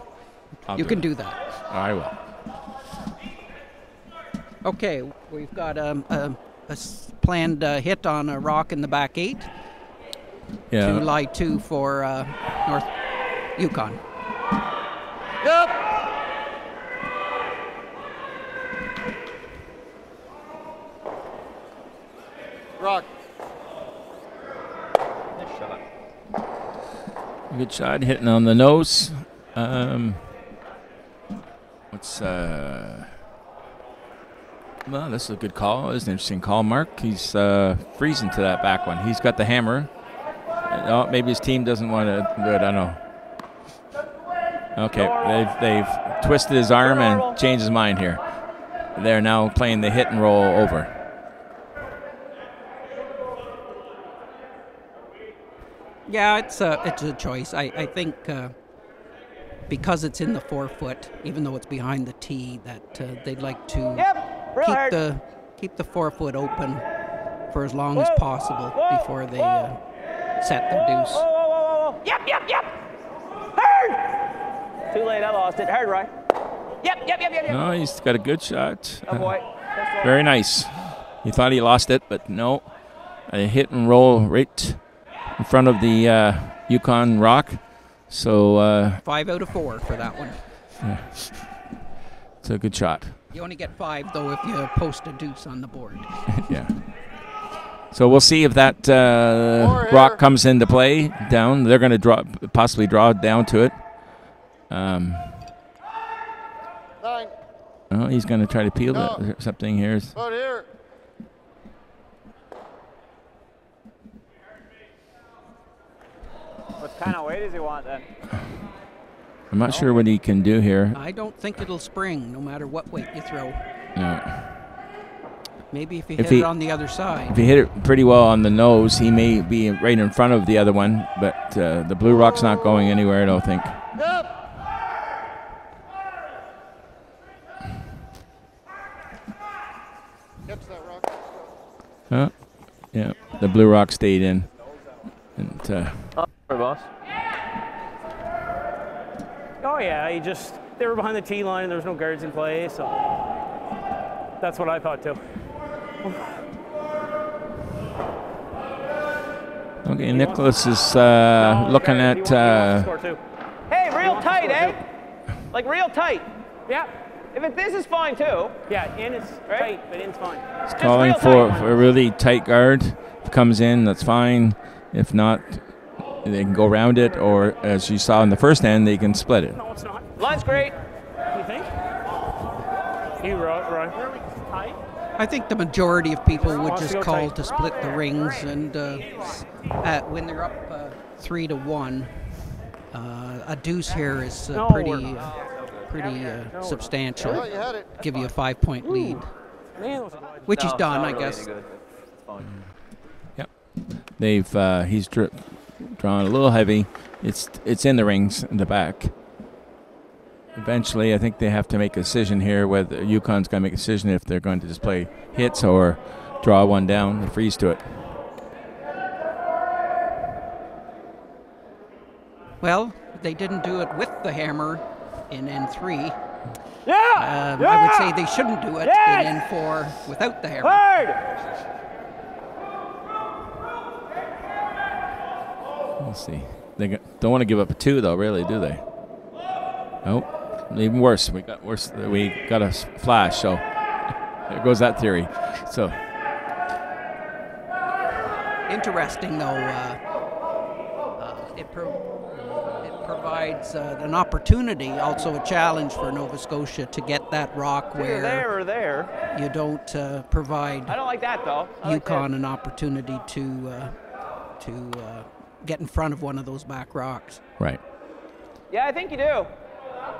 Speaker 2: I'll
Speaker 1: do that.
Speaker 2: I will.
Speaker 1: Okay, we've got a planned hit on a rock in the back 8
Speaker 2: Yeah.
Speaker 1: to lie 2 for North Yukon.
Speaker 4: Yep. Rock.
Speaker 5: Nice shot.
Speaker 2: Good shot, hitting on the nose. Well, this is a good call. This is an interesting call, Mark. He's freezing to that back one. He's got the hammer. Oh, maybe his team doesn't want to do it. I don't know. Okay, they've twisted his arm and changed his mind here. They're now playing the hit and roll over.
Speaker 1: Yeah, it's a choice. I think because it's in the 4-foot, even though it's behind the tee, that they'd like to
Speaker 5: Yep. Real hard.
Speaker 1: keep the 4-foot open for as long as possible before they set their deuce.
Speaker 5: Whoa, whoa, whoa, whoa. Yep. Hard. Too late. I lost it. Hard, right? Yep.
Speaker 2: No, he's got a good shot.
Speaker 5: Oh, boy.
Speaker 2: Very nice. He thought he lost it, but no. A hit and roll right in front of the Yukon rock. So
Speaker 1: 5 out of 4 for that one.
Speaker 2: it's a good shot.
Speaker 1: You only get 5 though if you post a deuce on the board.
Speaker 2: Yeah. So we'll see if that
Speaker 4: More
Speaker 2: rock
Speaker 4: here.
Speaker 2: comes into play down. They're going to possibly draw down to it.
Speaker 4: 9.
Speaker 2: Oh, he's going to try to peel something here.
Speaker 4: Out here.
Speaker 5: What kind of weight does he want then?
Speaker 2: I'm not sure what he can do here.
Speaker 1: I don't think it'll spring, no matter what weight you throw.
Speaker 2: No.
Speaker 1: Maybe if he hit it on the other side.
Speaker 2: If he hit it pretty well on the nose, he may be right in front of the other one, but the blue rock's not going anywhere, I don't think.
Speaker 4: Yep. Catch that rock.
Speaker 2: Huh? Yeah, the blue rock stayed in. And
Speaker 5: Sorry, boss.
Speaker 6: Oh yeah, they were behind the tee line and there was no guards in play, so that's what I thought too.
Speaker 2: okay, Nicholas is looking at.
Speaker 5: Hey, real tight, eh? Like real tight.
Speaker 6: Yeah.
Speaker 5: This is fine too.
Speaker 6: Yeah, in is tight, but in's fine.
Speaker 2: He's calling for a really tight guard. If it comes in, that's fine. If not, they can go around it, or as you saw in the first end, they can split it.
Speaker 6: No, it's not.
Speaker 5: Line's great.
Speaker 6: You think? You right. Tight.
Speaker 1: I think the majority of people would just call to split the rings, and when they're up 3-1, a deuce here is pretty substantial.
Speaker 4: Oh, you had it.
Speaker 1: Give you a 5-point lead, which he's done, I guess.
Speaker 2: Yep. He's drawn a little heavy. It's in the rings in the back. Eventually, I think they have to make a decision here whether Yukon's going to make a decision if they're going to just play hits or draw one down and freeze to it.
Speaker 1: Well, they didn't do it with the hammer in N3.
Speaker 5: Yeah!
Speaker 1: I would say they shouldn't do it in N4 without the hammer.
Speaker 2: Let's see. They don't want to give up a 2, though, really, do they? Nope. Even worse. We got a flash, so there goes that theory. So
Speaker 1: interesting, though. It provides an opportunity, also a challenge for Nova Scotia to get that rock where
Speaker 5: there.
Speaker 1: You don't provide.
Speaker 5: I don't like that though.
Speaker 1: Yukon an opportunity to get in front of one of those back rocks.
Speaker 2: Right.
Speaker 5: Yeah, I think you do.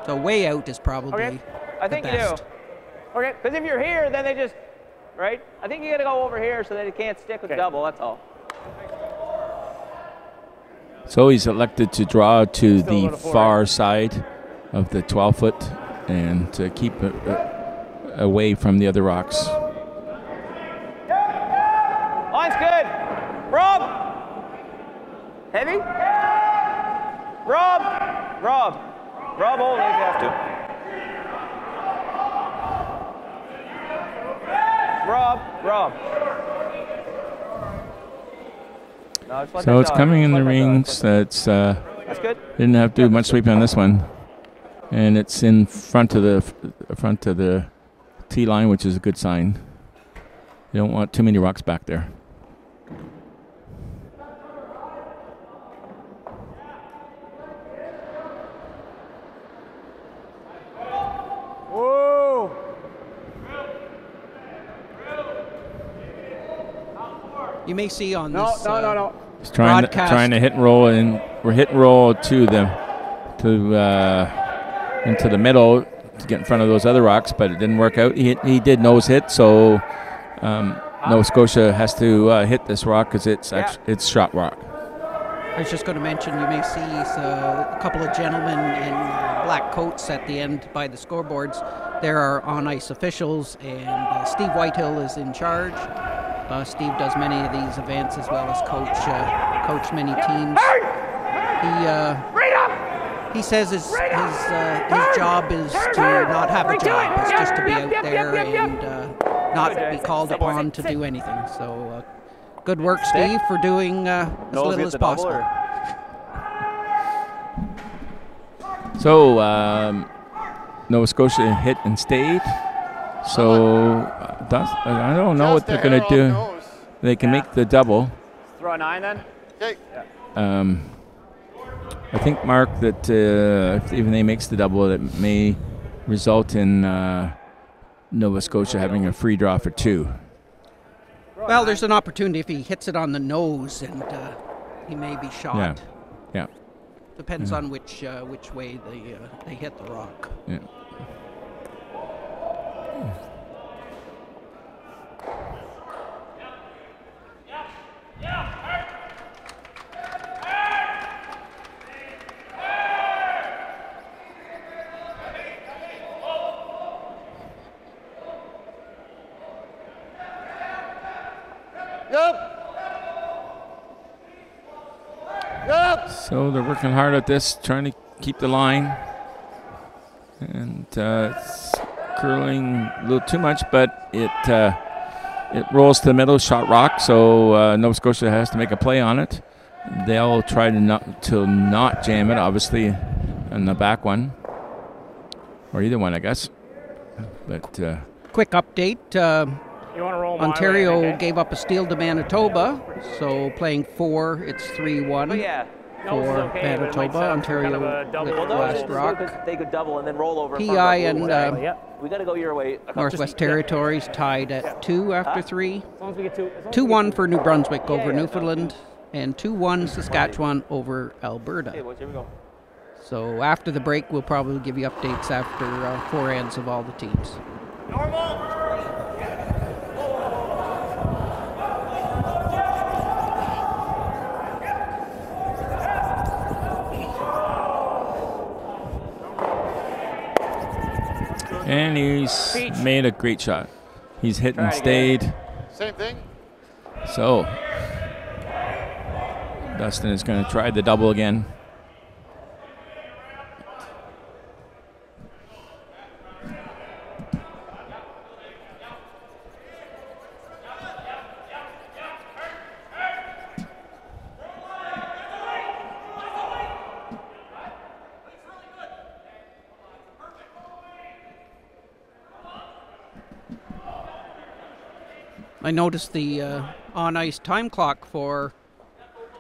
Speaker 1: So way out is probably
Speaker 5: I think
Speaker 1: the
Speaker 5: you
Speaker 1: best.
Speaker 5: do. Okay. Because if you're here, then they just right. I think you got to go over here so that it can't stick with double. That's all.
Speaker 2: So he's elected to draw to the far side of the 12-foot and to keep away from the other rocks.
Speaker 5: Line's good. Rob. Heavy. Rob, hold it if you have to. Rob. No,
Speaker 2: So it's coming in the rings. That's good. Didn't have to do much sweeping on this one, and it's in front of the tee line, which is a good sign. You don't want too many rocks back there.
Speaker 5: Whoa!
Speaker 1: You may see on this.
Speaker 5: No.
Speaker 2: He's trying to hit and roll, and we're hit and roll to the into the middle to get in front of those other rocks, but it didn't work out. He did nose hit, so Nova Scotia has to hit this rock because it's shot rock.
Speaker 1: I was just going to mention, you may see a couple of gentlemen in black coats at the end by the scoreboards. There are on-ice officials, and Steve Whitehill is in charge. Steve does many of these events as well as coach many teams. He says his job is to not have a job. It's just to be out there and not be called upon to do anything. So good work, Steve, for doing as little as possible.
Speaker 2: So Nova Scotia hit and stayed. So I don't know what they're going to do. They can make the double.
Speaker 5: Throw a 9 then?
Speaker 4: Okay.
Speaker 2: I think, Mark, that if even they makes the double, it may result in Nova Scotia having a free draw for 2.
Speaker 1: Well, there's an opportunity if he hits it on the nose, and he may be shot.
Speaker 2: Yeah. Yeah.
Speaker 1: Depends on which way they hit the rock.
Speaker 2: Yeah. So they're working hard at this, trying to keep the line. And it's curling a little too much, but it rolls to the middle, shot rock, so Nova Scotia has to make a play on it. They'll try to not jam it, obviously, on the back one. Or either one, I guess. But
Speaker 1: quick update.
Speaker 6: You want to roll my
Speaker 1: Ontario
Speaker 6: way, okay?
Speaker 1: gave up a steal to Manitoba, so playing 4, it's 3-1
Speaker 5: Oh, yeah.
Speaker 6: No, this is
Speaker 1: for
Speaker 6: okay, but it might
Speaker 1: Manitoba.
Speaker 6: sound
Speaker 1: Ontario
Speaker 6: kind of a double.
Speaker 1: with
Speaker 6: Well,
Speaker 5: Those
Speaker 1: last
Speaker 5: are the
Speaker 1: rock.
Speaker 5: sort they could double and then roll over. in front
Speaker 1: PI
Speaker 5: of our
Speaker 1: and
Speaker 5: blue one.
Speaker 6: Yep.
Speaker 5: We got to go your way.
Speaker 1: Northwest Territories tied at 2 after 3.
Speaker 6: As long as we get 2.
Speaker 1: 2-1 for New Brunswick over
Speaker 5: yeah,
Speaker 1: Newfoundland, and 2-1 Saskatchewan over
Speaker 5: Hey,
Speaker 1: Alberta.
Speaker 5: boys, here we go.
Speaker 1: So after the break, we'll probably give you updates after forehands of all the teams.
Speaker 2: and he's made a great shot. He's hit and
Speaker 5: Try it
Speaker 2: stayed.
Speaker 4: Same thing.
Speaker 2: So Dustin is going to try the double again.
Speaker 1: I noticed the on-ice time clock for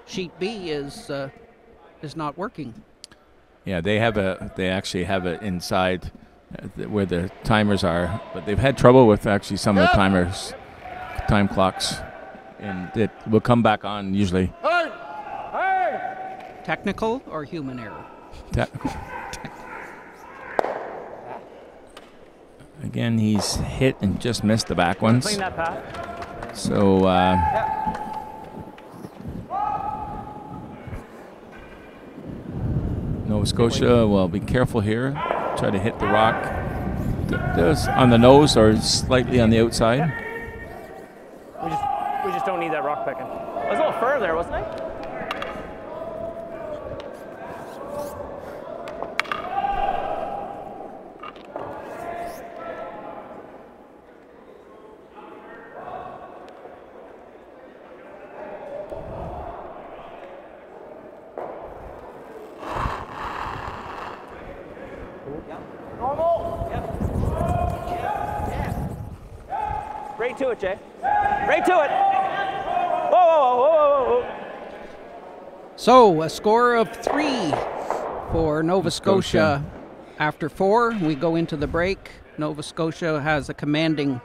Speaker 1: Sheet B is not working.
Speaker 2: Yeah, they actually have it inside where the timers are, but they've had trouble with actually some of the time clocks, and it will come back on usually.
Speaker 1: Technical or human error?
Speaker 2: Technical. Again, he's hit and just missed the back ones.
Speaker 6: Clean that path.
Speaker 2: So Nova Scotia, well, be careful here. Try to hit the rock on the nose or slightly on the outside.
Speaker 6: We just don't need that rock picking.
Speaker 5: I was a little further there, wasn't I? Normal. Yep. Yeah. Right to it, Jay. Right to it. Whoa, whoa, whoa, whoa, whoa, whoa.
Speaker 1: So a score of 3 for Nova Scotia. After 4, we go into the break. Nova Scotia has a commanding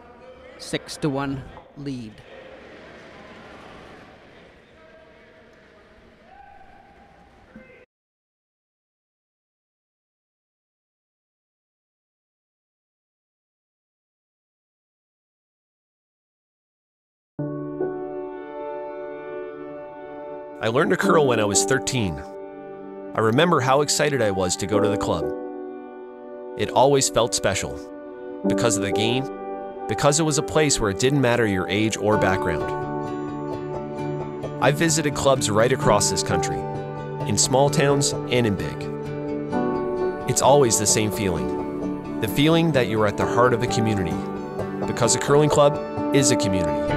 Speaker 1: 6-1 lead.
Speaker 7: I learned to curl when I was 13. I remember how excited I was to go to the club. It always felt special. Because of the game, because it was a place where it didn't matter your age or background. I've visited clubs right across this country, in small towns and in big. It's always the same feeling. The feeling that you're at the heart of a community. Because a curling club is a community.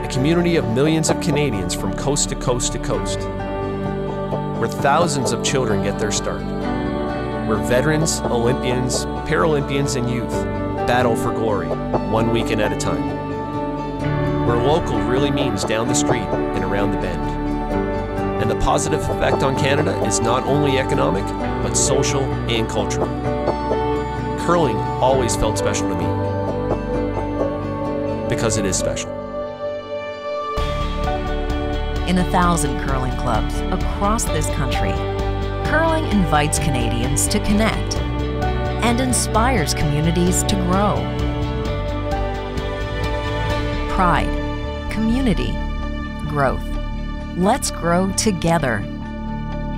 Speaker 7: A community of millions of Canadians from coast to coast to coast, where thousands of children get their start, where veterans, Olympians, Paralympians, and youth battle for glory, one weekend at a time, where local really means down the street and around the bend. And the positive effect on Canada is not only economic, but social and cultural. Curling always felt special to me. because it is special.
Speaker 8: In 1,000 curling clubs across this country, curling invites Canadians to connect and inspires communities to grow. Pride, community, growth. Let's grow together.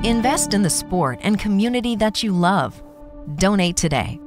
Speaker 8: Invest in the sport and community that you love. Donate today.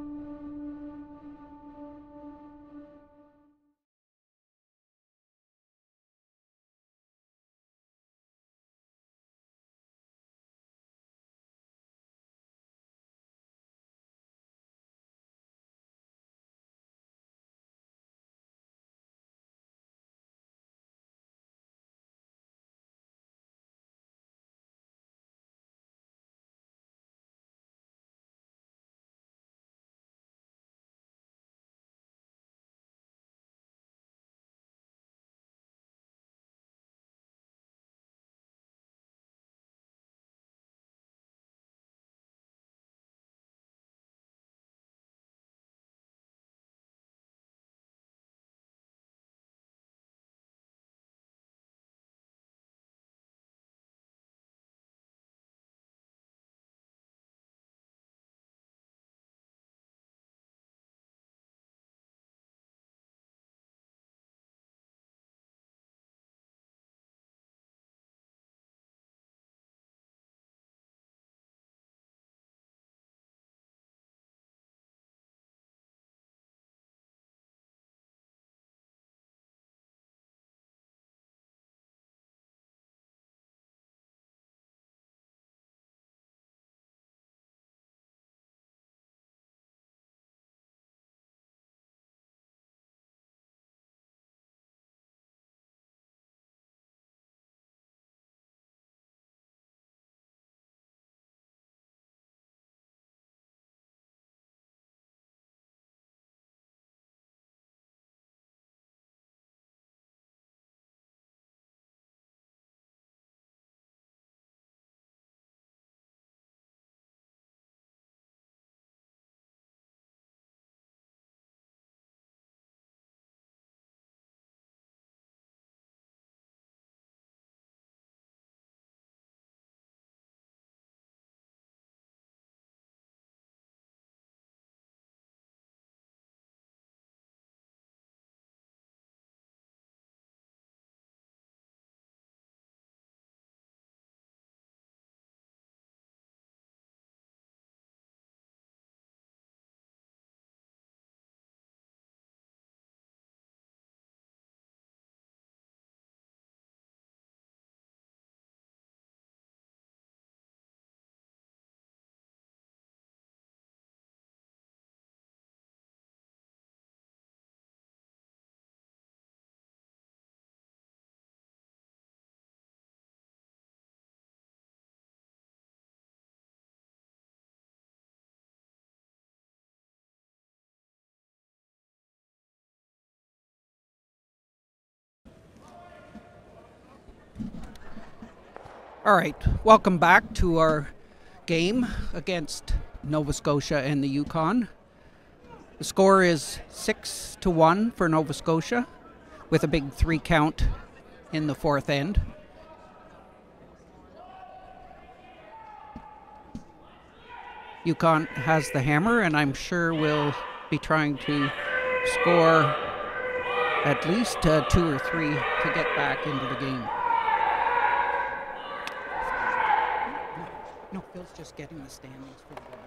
Speaker 1: All right, welcome back to our game against Nova Scotia and the Yukon. The score is 6-1 for Nova Scotia, with a big 3 count in the 4th end. Yukon has the hammer, and I'm sure will be trying to score at least 2 or 3 to get back into the game. No, Phil's just getting the standings for the game.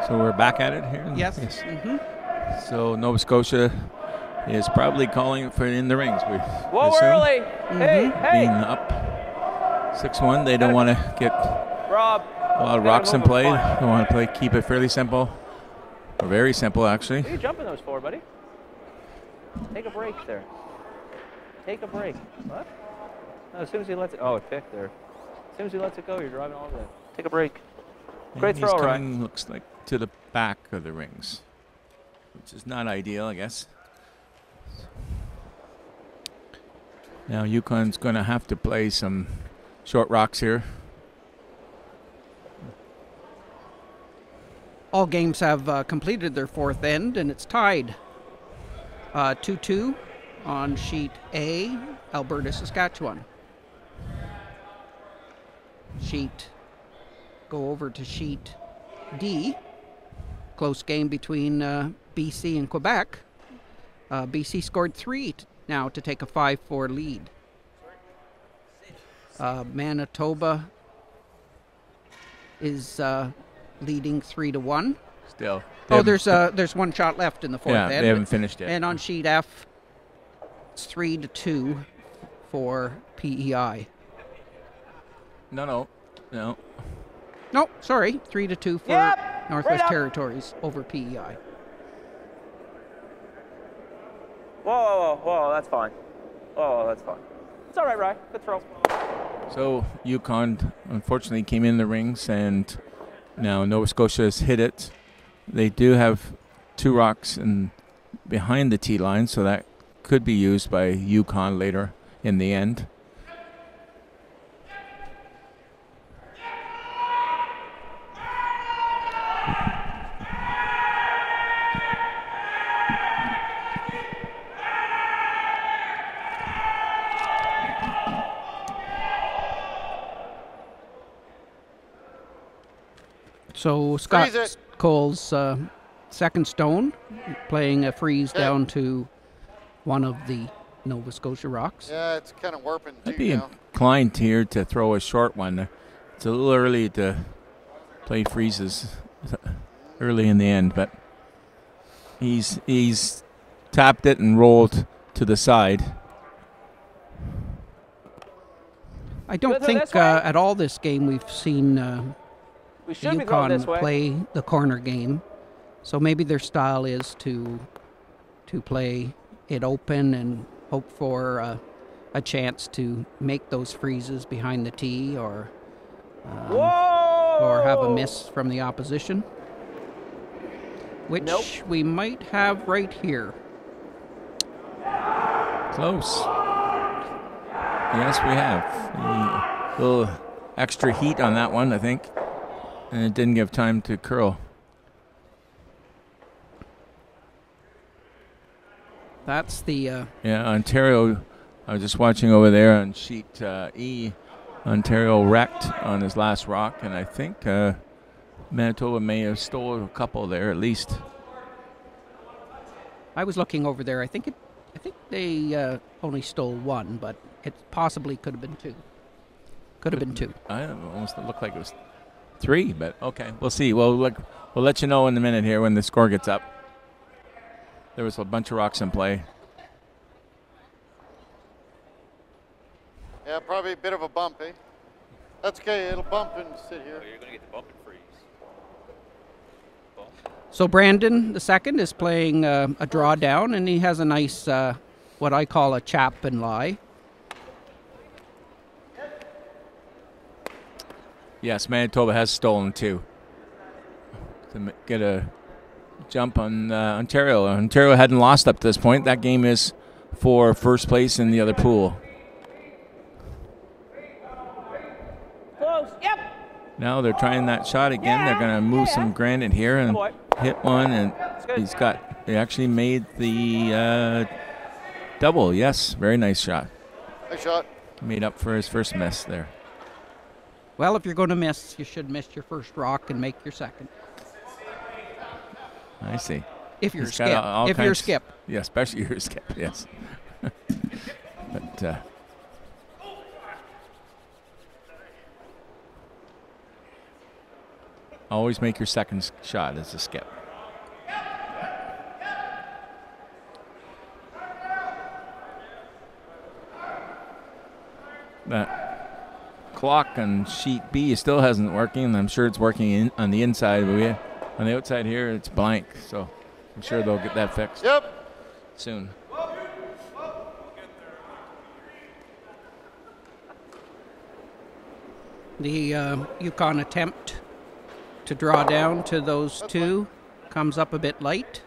Speaker 2: So we're back at it here?
Speaker 1: Yes. Mm-hmm.
Speaker 2: So Nova Scotia is probably calling it for in the rings.
Speaker 5: Whoa, early! Hey, hey!
Speaker 2: Being up 6-1, they don't want to get
Speaker 5: Rob,
Speaker 2: a lot of rocks in play. They want to keep it fairly simple, or very simple actually.
Speaker 5: What are you jumping those for, buddy? Take a break there. Take a break. What? No, as soon as he lets it, oh, it picked there. As soon as he lets it go, you're driving all over that. Take a break. Great throw,
Speaker 2: he's
Speaker 5: right?
Speaker 2: coming, looks like, to the back of the rings, which is not ideal, I guess. Now Yukon's going to have to play some short rocks here.
Speaker 1: All games have completed their fourth end, and it's tied 2-2 on sheet A, Alberta, Saskatchewan. Go over to sheet D. Close game between BC and Quebec. BC scored 3 now to take a 5-4 lead. Manitoba is leading 3-1.
Speaker 2: Still.
Speaker 1: There's one shot left in the fourth end.
Speaker 2: Yeah, they haven't finished yet.
Speaker 1: And on sheet F, it's 3-2 for PEI.
Speaker 2: No,
Speaker 1: sorry, 3-2 for Northwest Territories over PEI.
Speaker 5: Whoa, that's fine. Oh, that's fine. It's all right, Rye. Good throw.
Speaker 2: So Yukon unfortunately came in the rings, and now Nova Scotia has hit it. They do have 2 rocks behind the tee line, so that could be used by Yukon later in the end.
Speaker 1: So Scott Cole's second stone, playing a freeze down to one of the Nova Scotia rocks.
Speaker 4: Yeah, it's kind of warping
Speaker 2: I'd
Speaker 4: too
Speaker 2: be
Speaker 4: now.
Speaker 2: inclined here to throw a short one. It's a little early to play freezes early in the end, but he's tapped it and rolled to the side.
Speaker 1: I don't think at all this game we've seen
Speaker 5: We should be going this
Speaker 1: Yukon
Speaker 5: way.
Speaker 1: play the corner game, so maybe their style is to play it open and hope for a chance to make those freezes behind the tee or have a miss from the opposition, which we might have right here.
Speaker 2: Close. Yes, we have. A little extra heat on that one, I think. And it didn't give time to curl.
Speaker 1: That's the...
Speaker 2: Ontario, I was just watching over there on sheet E. Ontario wrecked on his last rock, and I think Manitoba may have stolen a couple there at least.
Speaker 1: I was looking over there. I think they only stole one, but it possibly could have been 2. Could have been 2.
Speaker 2: I almost looked like it was 3, but okay, we'll see. We'll let you know in a minute here when the score gets up. There was a bunch of rocks in play.
Speaker 4: Yeah, probably a bit of a bump, eh? That's okay, it'll bump and sit here.
Speaker 5: You're going to get the bump and freeze.
Speaker 1: So Brandon, the second, is playing a drawdown, and he has a nice, what I call a chap and lie.
Speaker 2: Yes, Manitoba has stolen 2 to get a jump on Ontario. Ontario hadn't lost up to this point. That game is for first place in the other pool.
Speaker 5: Close. Yep.
Speaker 2: Now they're trying that shot again. They're going to move some granite here and hit one, and he actually made the double. Yes, very nice shot.
Speaker 4: Nice shot.
Speaker 2: Made up for his first miss there.
Speaker 1: Well, if you're going to miss, you should miss your first rock and make your second.
Speaker 2: I see.
Speaker 1: If you're
Speaker 2: He's
Speaker 1: skip.
Speaker 2: got all
Speaker 1: If you're
Speaker 2: kinds-
Speaker 1: skip.
Speaker 2: Yeah, especially your skip, yes. But always make your second shot as a skip. That clock on sheet B still hasn't working, and I'm sure it's working on the inside, but on the outside here it's blank, so I'm sure they'll get that fixed soon.
Speaker 1: The Yukon attempt to draw down to those 2 comes up a bit light.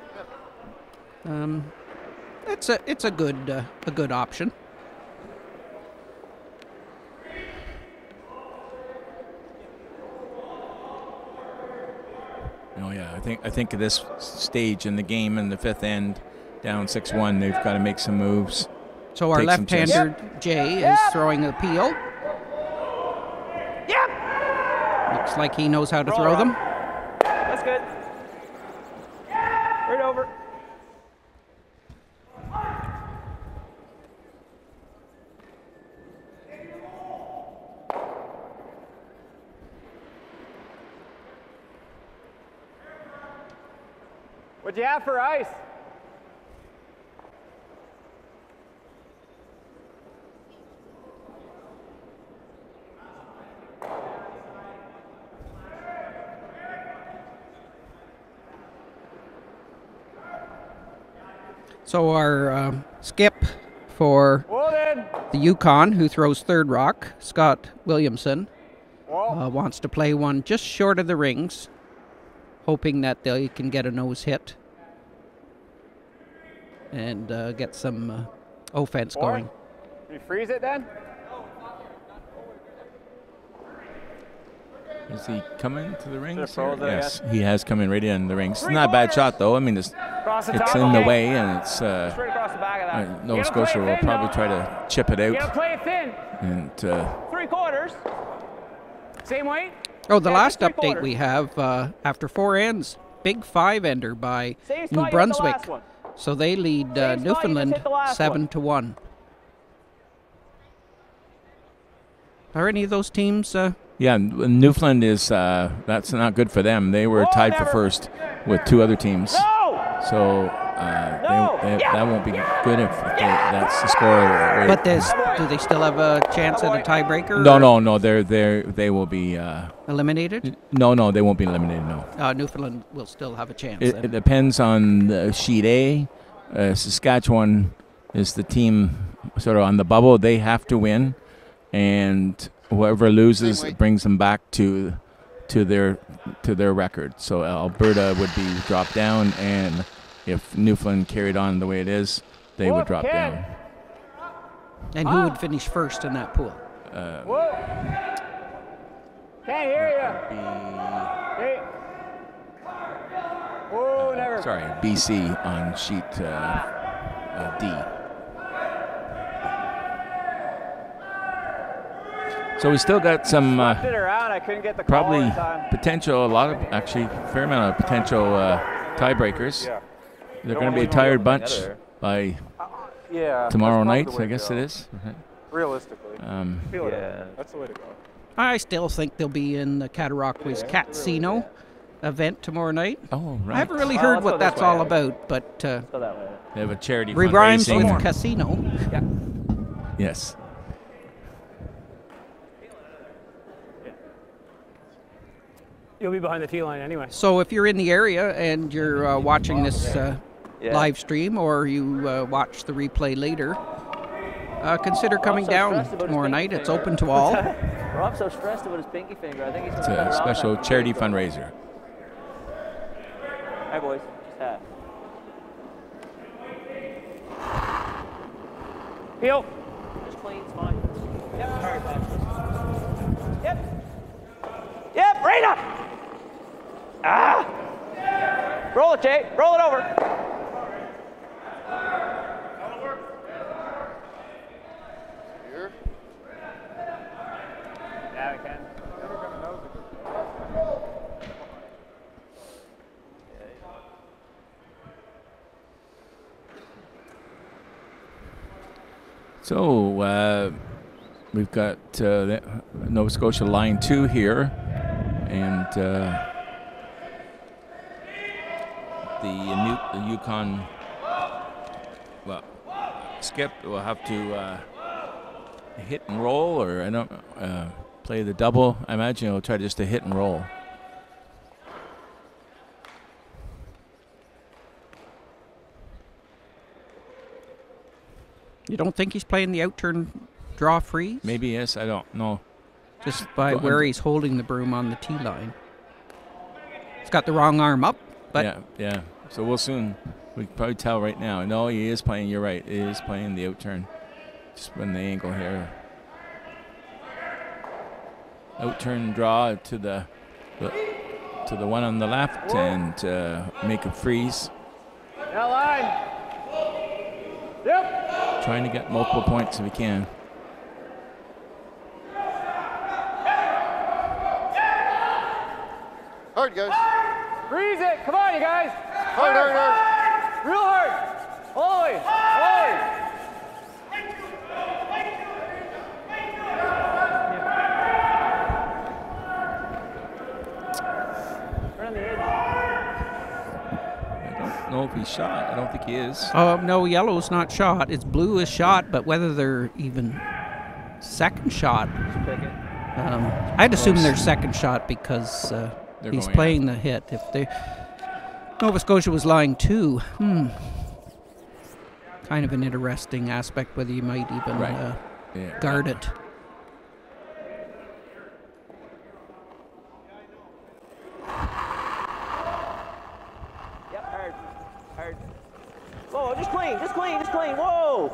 Speaker 1: It's a good option.
Speaker 2: Oh yeah, I think at this stage in the game, in the fifth end, down 6-1, they've got to make some moves.
Speaker 1: So our
Speaker 2: Take some
Speaker 1: left-hander Jay is throwing a peel. Looks like he knows how to throw them.
Speaker 5: That's good. Right over. What'd you have for ice?
Speaker 1: So our skip for the Yukon, who throws third rock, Scott Williamson, wants to play one just short of the rings, hoping that they can get a nose hit and get some offense going.
Speaker 5: Can you freeze it then?
Speaker 2: Is he coming to the rings?
Speaker 5: Yes,
Speaker 2: he has come in right in the rings. It's not a bad shot, though. I mean, it's in the way, and it's
Speaker 5: Straight across the back of that.
Speaker 2: Nova Scotia will probably try to chip it
Speaker 5: You gotta
Speaker 2: out.
Speaker 5: play it thin.
Speaker 2: And
Speaker 5: 3/4. Same weight.
Speaker 1: Oh, the
Speaker 5: Yeah,
Speaker 1: last
Speaker 5: just
Speaker 1: update
Speaker 5: 3/4.
Speaker 1: we have after 4 ends, big 5-ender by
Speaker 5: Same
Speaker 1: New
Speaker 5: spot you hit the
Speaker 1: Brunswick.
Speaker 5: last one.
Speaker 1: So they lead
Speaker 5: Same spot you just
Speaker 1: Newfoundland
Speaker 5: hit the last
Speaker 1: 7-1. Are any of those teams?
Speaker 2: yeah, Newfoundland is that's not good for them. They were tied for first with 2 other teams.
Speaker 5: No!
Speaker 2: So that won't be good if that's the score.
Speaker 1: But do they still have a chance at a tiebreaker?
Speaker 2: No. They will be
Speaker 1: Eliminated?
Speaker 2: No, they won't be eliminated. No.
Speaker 1: Newfoundland will still have a chance.
Speaker 2: It depends on the sheet A. Saskatchewan is the team sort of on the bubble. They have to win, and whoever loses brings them back to their record. So Alberta would be dropped down, and if Newfoundland carried on the way it is, they would drop down.
Speaker 1: And who would finish first in that pool?
Speaker 5: Can't hear you. Hey. Oh, never.
Speaker 2: Sorry, BC on sheet D. So we still got some
Speaker 5: Flipped it around. I couldn't get the call
Speaker 2: probably
Speaker 5: in time.
Speaker 2: potential, actually fair amount of potential tiebreakers.
Speaker 5: Yeah.
Speaker 2: They're going to be a tired bunch by tomorrow night, I guess it is.
Speaker 5: Realistically. That's the way to go.
Speaker 1: I still think they'll be in the Cataraqui Casino event tomorrow night.
Speaker 2: Oh, right.
Speaker 1: I haven't really heard what that's all about, but
Speaker 5: Go that way.
Speaker 2: They have a charity
Speaker 1: rhymes
Speaker 2: fundraising.
Speaker 1: with casino.
Speaker 2: Yes.
Speaker 6: You'll be behind the tee line anyway.
Speaker 1: So if you're in the area and you're watching this live stream, or you watch the replay later, consider coming down tomorrow night. It's open to all.
Speaker 5: Rob's so stressed about his pinky finger. I think he's
Speaker 2: It's a special charity fundraiser.
Speaker 5: Hi, boys. Just hat.
Speaker 6: Heel.
Speaker 5: Just clean, it's fine. Yep, hard patch. Yep. Yep, right up. Ah! Roll it, Jay. Roll it over.
Speaker 4: Here.
Speaker 5: Yeah, we can.
Speaker 2: So we've got the Nova Scotia line 2 here, and the Yukon skip will have to hit and roll, or I don't play the double. I imagine he'll try just to hit and roll.
Speaker 1: You don't think he's playing the outturn draw free?
Speaker 2: Maybe yes, I don't know.
Speaker 1: Just by where he's holding the broom on the tee line. He's got the wrong arm up, but
Speaker 2: yeah. So we can probably tell right now. No, he is playing. You're right. He is playing the outturn. Just on the angle here. Outturn draw to the to the one on the left and make a freeze.
Speaker 3: Now line. Yep.
Speaker 2: Trying to get multiple points if we can.
Speaker 4: Hard, guys.
Speaker 3: Freeze it. Come on, you guys.
Speaker 4: Hard, hard, hard.
Speaker 3: Real hard. All the way. All the way. Right on the edge.
Speaker 2: I don't know if he's shot. I don't think he is.
Speaker 1: No, yellow's not shot. It's blue is shot, but whether they're even second shot, I'd assume they're second shot because he's
Speaker 2: going
Speaker 1: playing the hit. If they Nova Scotia was lying 2, kind of an interesting aspect whether you might even guard it.
Speaker 3: Yep, hard. Hard. Whoa, just clean, just clean, just clean. Whoa.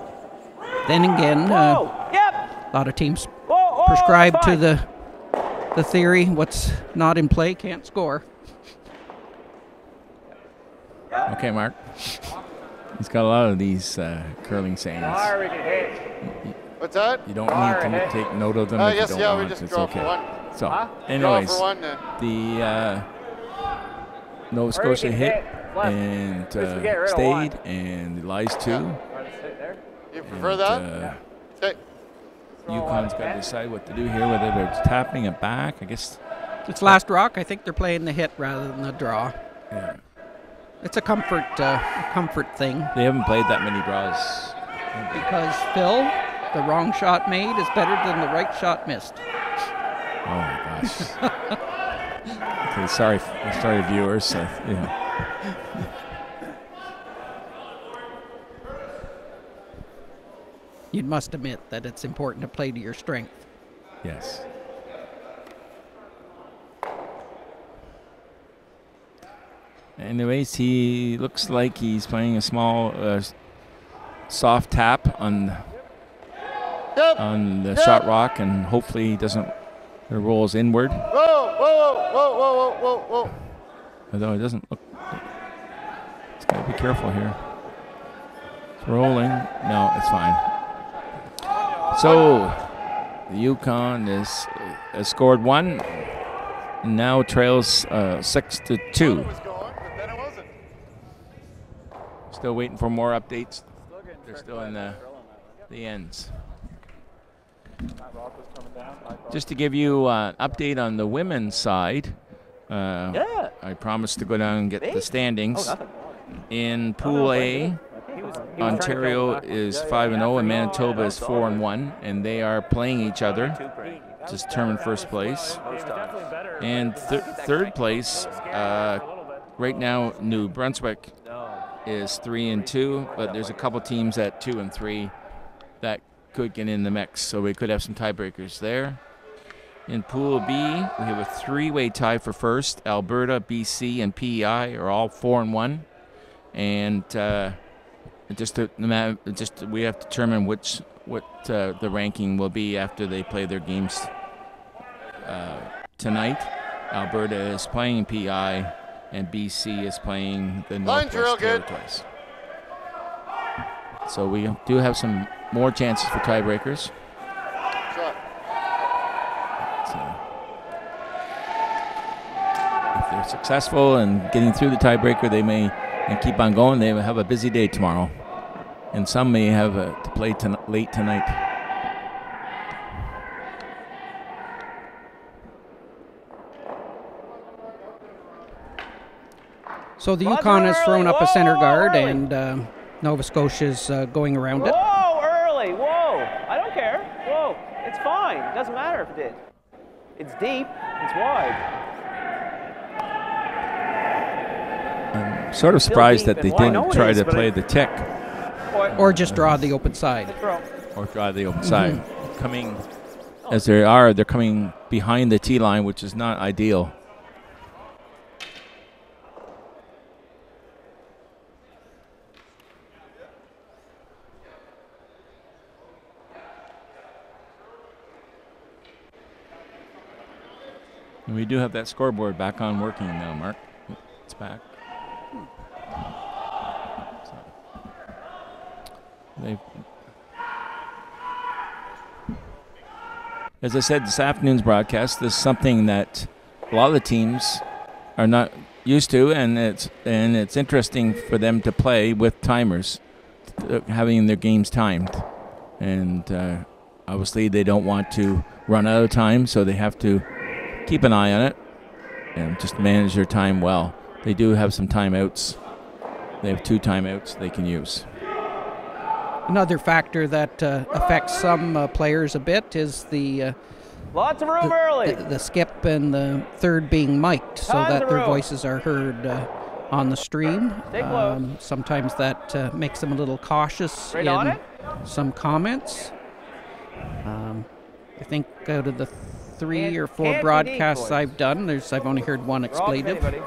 Speaker 1: Then again,
Speaker 3: Whoa. Yep.
Speaker 1: a lot of teams
Speaker 3: Whoa, whoa,
Speaker 1: prescribe
Speaker 3: it's
Speaker 1: to
Speaker 3: fine.
Speaker 1: the theory, what's not in play can't score.
Speaker 2: Okay, Mark. He's got a lot of these curling sayings.
Speaker 3: Far we can hit.
Speaker 4: What's that?
Speaker 2: You don't need to take note of them if
Speaker 4: Yes,
Speaker 2: you don't
Speaker 4: yeah,
Speaker 2: want.
Speaker 4: we just
Speaker 2: It's
Speaker 4: draw
Speaker 2: okay.
Speaker 4: for one.
Speaker 2: So,
Speaker 3: Huh?
Speaker 2: anyways,
Speaker 4: Draw for one, then.
Speaker 2: the Nova Scotia
Speaker 3: can
Speaker 2: hit
Speaker 3: hit. Left.
Speaker 2: and
Speaker 3: Just to get rid of one.
Speaker 2: stayed, and it lies 2.
Speaker 3: Want to sit there?
Speaker 4: You prefer
Speaker 2: And,
Speaker 4: that? Okay.
Speaker 2: Yukon's got to decide what to do here, whether they're tapping it back. I guess.
Speaker 1: It's last rock. I think they're playing the hit rather than the draw.
Speaker 2: Yeah.
Speaker 1: It's a comfort thing
Speaker 2: They haven't played that many draws.
Speaker 1: because Phil, the wrong shot made is better than the right shot missed.
Speaker 2: Oh my gosh. Okay, sorry, viewers.
Speaker 1: You must admit that it's important to play to your strength.
Speaker 2: Yes. Anyways, he looks like he's playing a small, soft tap on the shot rock, and hopefully he doesn't. It rolls inward.
Speaker 4: Whoa, whoa, whoa, whoa, whoa, whoa, whoa.
Speaker 2: Although it doesn't look. It's got to be careful here. It's rolling. No, it's fine. So the Yukon has scored 1, and now trails 6-2. Still waiting for more updates. They're still in the ends. Just to give you an update on the women's side, I promised to go down and get the standings. In Pool A, Ontario is 5-0 and Manitoba is 4-1, and they are playing each other to determine first place. And third place, right now, New Brunswick is 3-2, but there's a couple teams at 2 and 3 that could get in the mix, so we could have some tiebreakers there. In Pool B, we have a 3-way tie for first. Alberta, BC, and PEI are all 4-1, and we have to determine what the ranking will be after they play their games tonight. Alberta is playing PEI, and BC is playing the Northwest Territories. So we do have some more chances for tiebreakers.
Speaker 4: Shot.
Speaker 2: So if they're successful in getting through the tiebreaker, they may and keep on going. They will have a busy day tomorrow, and some may have to play late tonight.
Speaker 1: So the Yukon has thrown up a center guard, and Nova Scotia's going around it.
Speaker 3: Whoa, early. Whoa. I don't care. Whoa. It's fine. It doesn't matter if it did. It's deep. It's wide.
Speaker 2: I'm sort of surprised that they didn't try to play the tick.
Speaker 1: Or just draw the open side.
Speaker 2: Or draw the open side. Coming as they are, they're coming behind the tee line, which is not ideal. And we do have that scoreboard back on working now, Mark. It's back. So as I said, this afternoon's broadcast, this is something that a lot of the teams are not used to, and it's interesting for them to play with timers, having their games timed. And obviously they don't want to run out of time, so they have to keep an eye on it and just manage their time well. They do have some timeouts. They have 2 timeouts they can use.
Speaker 1: Another factor that affects some players a bit is the
Speaker 5: Lots of room early.
Speaker 1: The skip and the third being mic'd so
Speaker 5: Tons
Speaker 1: that
Speaker 5: of
Speaker 1: their
Speaker 5: room.
Speaker 1: voices are heard on the stream.
Speaker 5: Stay close.
Speaker 1: Sometimes that makes them a little cautious
Speaker 5: Right on
Speaker 1: in
Speaker 5: it.
Speaker 1: some comments. I think out of the 3 or 4
Speaker 5: can't be
Speaker 1: broadcasts
Speaker 5: decoys.
Speaker 1: I've done, I've only heard one
Speaker 5: Wrong
Speaker 1: expletive.
Speaker 5: anybody.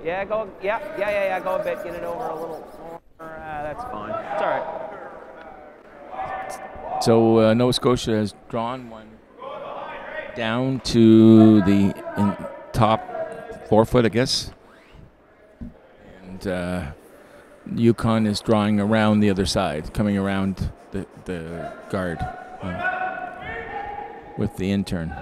Speaker 5: Yeah, go. Yeah. Go a bit. Get it over a little more. That's fine. It's all right.
Speaker 2: So Nova Scotia has drawn one down to the top 4 foot, I guess. And Yukon is drawing around the other side, coming around the guard with the intern.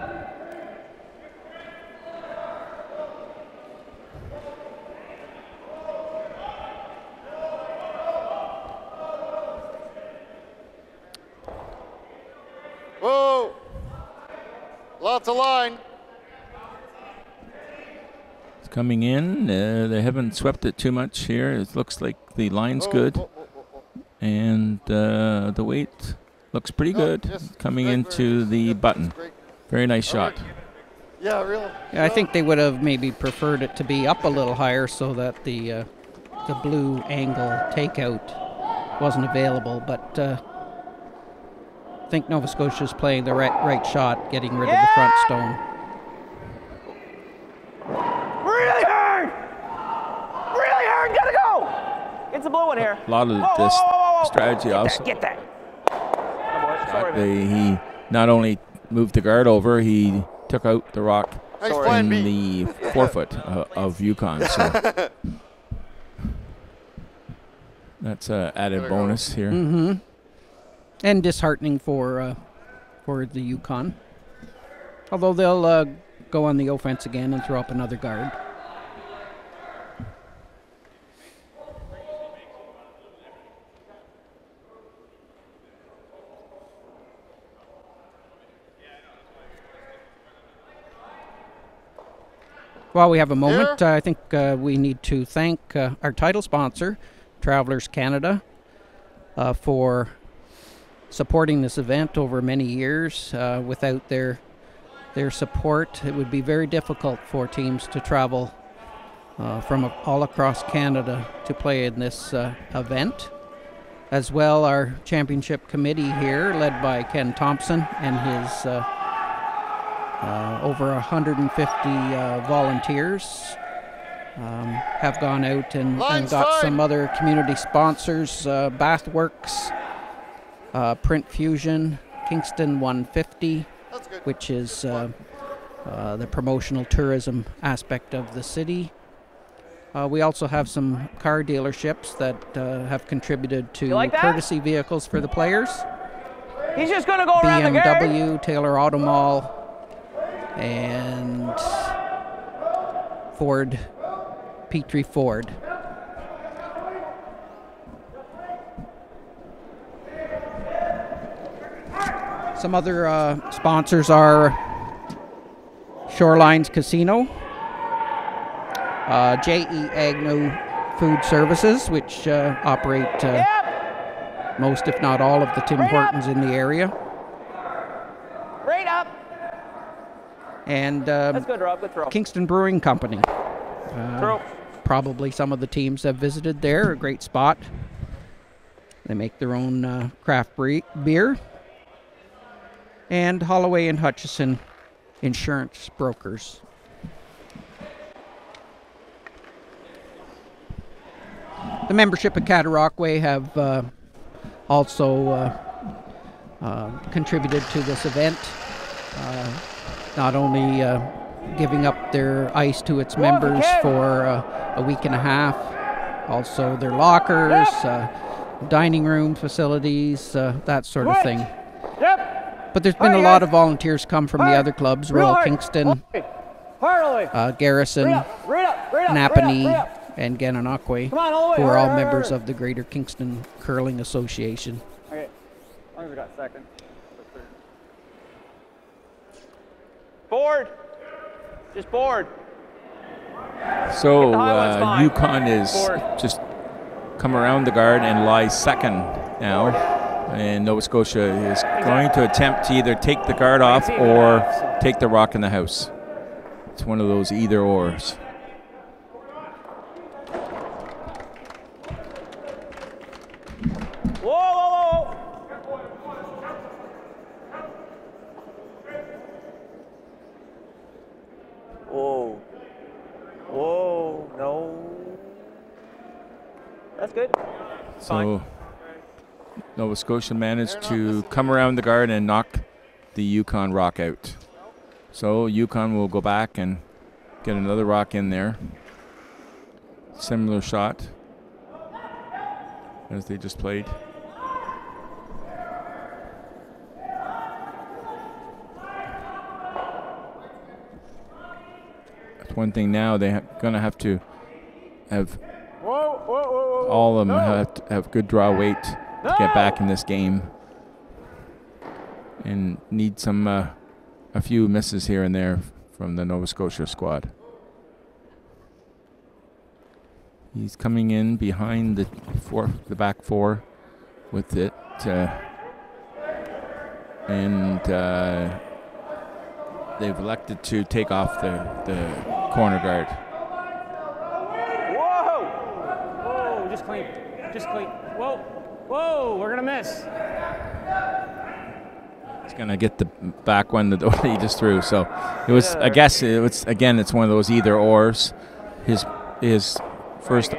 Speaker 4: Whoa! Lots of line.
Speaker 2: It's coming in. They haven't swept it too much here. It looks like the line's good. And the weight looks pretty good.
Speaker 4: Yes,
Speaker 2: Coming
Speaker 4: great,
Speaker 2: into
Speaker 4: very-
Speaker 2: the button.
Speaker 4: great.
Speaker 2: Very nice shot.
Speaker 4: Yeah, really.
Speaker 1: Yeah, I think they would have maybe preferred it to be up a little higher so that the blue angle takeout wasn't available, but I think Nova Scotia's playing the right shot, getting rid of the front stone.
Speaker 5: Really hard. Gotta go. It's a blue one here.
Speaker 2: A lot of
Speaker 5: Whoa,
Speaker 2: this
Speaker 5: whoa, whoa, whoa.
Speaker 2: strategy also.
Speaker 5: Get that. Oh, boy. Sorry, man.
Speaker 2: He not only moved the guard over, he took out the rock
Speaker 4: Nice
Speaker 5: Sorry.
Speaker 4: plan,
Speaker 2: in
Speaker 4: B.
Speaker 2: the 4 foot of Yukon. So that's an added bonus here.
Speaker 1: Mm-hmm. And disheartening for the Yukon. Although they'll go on the offense again and throw up another guard. While we have a moment, I think we need to thank our title sponsor, Travelers Canada, for supporting this event over many years. Without their support, it would be very difficult for teams to travel from all across Canada to play in this event. As well, our championship committee here, led by Ken Thompson and his over 150 volunteers, have gone out and got some other community sponsors, Bathworks, Print Fusion, Kingston 150, which is the promotional tourism aspect of the city. We also have some car dealerships that have contributed to courtesy vehicles for the players.
Speaker 5: He's just going to go around the guard.
Speaker 1: BMW, Taylor Auto Mall, and Ford, Petrie Ford. Some other sponsors are Shorelines Casino, J.E. Agnew Food Services, which operate most, if not all, of the Tim Hortons in the area.
Speaker 5: Right up.
Speaker 1: And
Speaker 5: That's good, Rob. Good throw.
Speaker 1: Kingston Brewing Company.
Speaker 5: Throw.
Speaker 1: Probably some of the teams have visited there. A great spot. They make their own craft beer. And Holloway and Hutchison Insurance Brokers. The membership at Cataraqui have also contributed to this event. not only giving up their ice to its members for a week and a half, also their lockers, dining room facilities, that sort of thing. But there's been a lot of volunteers come from the other clubs, Royal Kingston, Garrison, Napanee, and Gananoque, who are all members of the Greater Kingston Curling Association.
Speaker 3: Okay, as long as we got second. Board! Just board.
Speaker 2: So Yukon is just come around the guard and lie second now. And Nova Scotia is going to attempt to either take the guard off or take the rock in the house. It's one of those either ors.
Speaker 3: Whoa, whoa, whoa. Whoa. Whoa, no. That's good.
Speaker 2: So
Speaker 3: Fine.
Speaker 2: Nova Scotia managed to come around the guard and knock the Yukon rock out. So Yukon will go back and get another rock in there. Similar shot as they just played. That's one thing now, they're going to have to have all of them have to have good draw weight to get back in this game, and need some a few misses here and there from the Nova Scotia squad. He's coming in behind the back four with it, and they've elected to take off the corner guard.
Speaker 6: Whoa! Whoa, just clean. Just clean. Whoa! Whoa, we're gonna miss.
Speaker 2: He's gonna get the back one that he just threw. So it was, I guess it was, again, it's one of those either ors. His first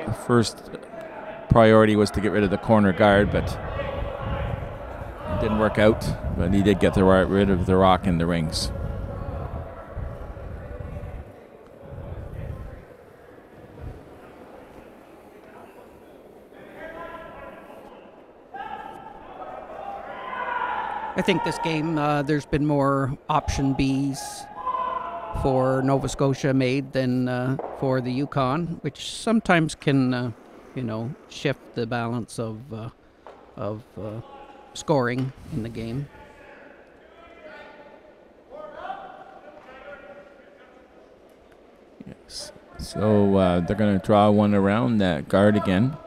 Speaker 2: priority was to get rid of the corner guard, but it didn't work out. But he did get rid of the rock in the rings.
Speaker 1: I think this game, there's been more option Bs for Nova Scotia made than for the Yukon, which sometimes can, shift the balance of scoring in the game.
Speaker 2: Yes. So they're going to draw one around that guard again.